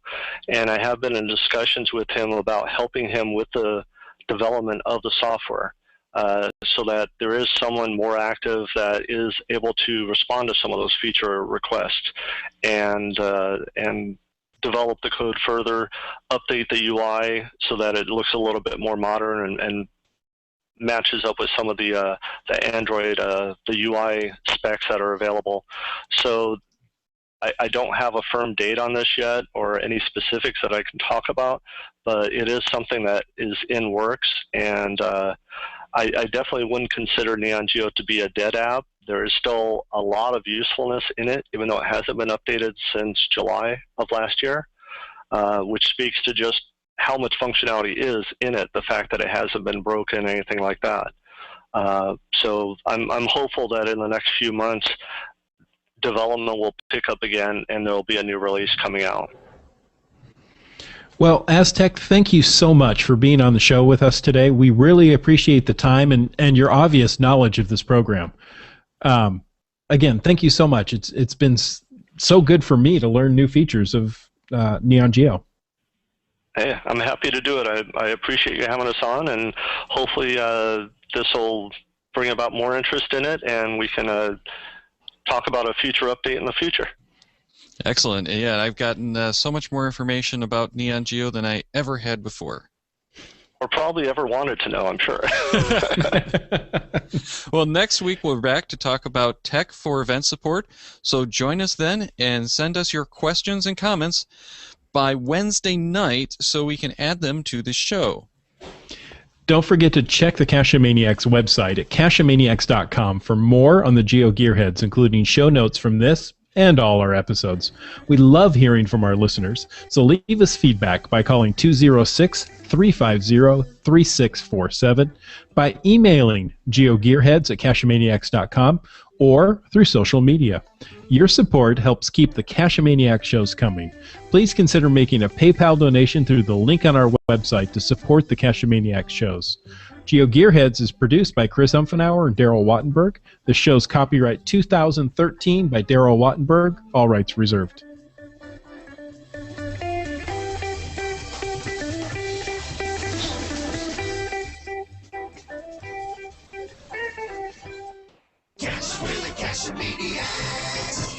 and I have been in discussions with him about helping him with the development of the software, so that there is someone more active that is able to respond to some of those feature requests and develop the code further, update the UI so that it looks a little bit more modern and matches up with some of the Android, the UI specs that are available. So I don't have a firm date on this yet or any specifics that I can talk about, but it is something that is in works, and I definitely wouldn't consider NeonGeo to be a dead app. There is still a lot of usefulness in it, even though it hasn't been updated since July of last year, which speaks to just how much functionality is in it, the fact that it hasn't been broken, anything like that. So I'm hopeful that in the next few months, development will pick up again and there will be a new release coming out. Well, Aztec, thank you so much for being on the show with us today. We really appreciate the time and your obvious knowledge of this program. Again, thank you so much. It's been so good for me to learn new features of NeonGeo. Hey, I'm happy to do it. I appreciate you having us on, and hopefully this will bring about more interest in it, and we can talk about a future update in the future. Excellent. Yeah, I've gotten so much more information about NeonGeo than I ever had before. Or probably ever wanted to know, I'm sure. Well, next week we're back to talk about tech for event support, so join us then and send us your questions and comments. by Wednesday night so we can add them to the show. Don't forget to check the Cachamaniacs website at cachamaniacs.com for more on the GeoGearHeads, including show notes from this and all our episodes. We love hearing from our listeners, so leave us feedback by calling 206-350-3647, by emailing geogearheads at cachamaniacs.com, or through social media. Your support helps keep the Cachamaniac shows coming. Please consider making a PayPal donation through the link on our website to support the Cachamaniac shows. GeoGearHeads is produced by Chris Umfenauer and Daryl Wattenberg. The show's copyright 2013 by Daryl Wattenberg, all rights reserved. Cash with the Cachamaniacs.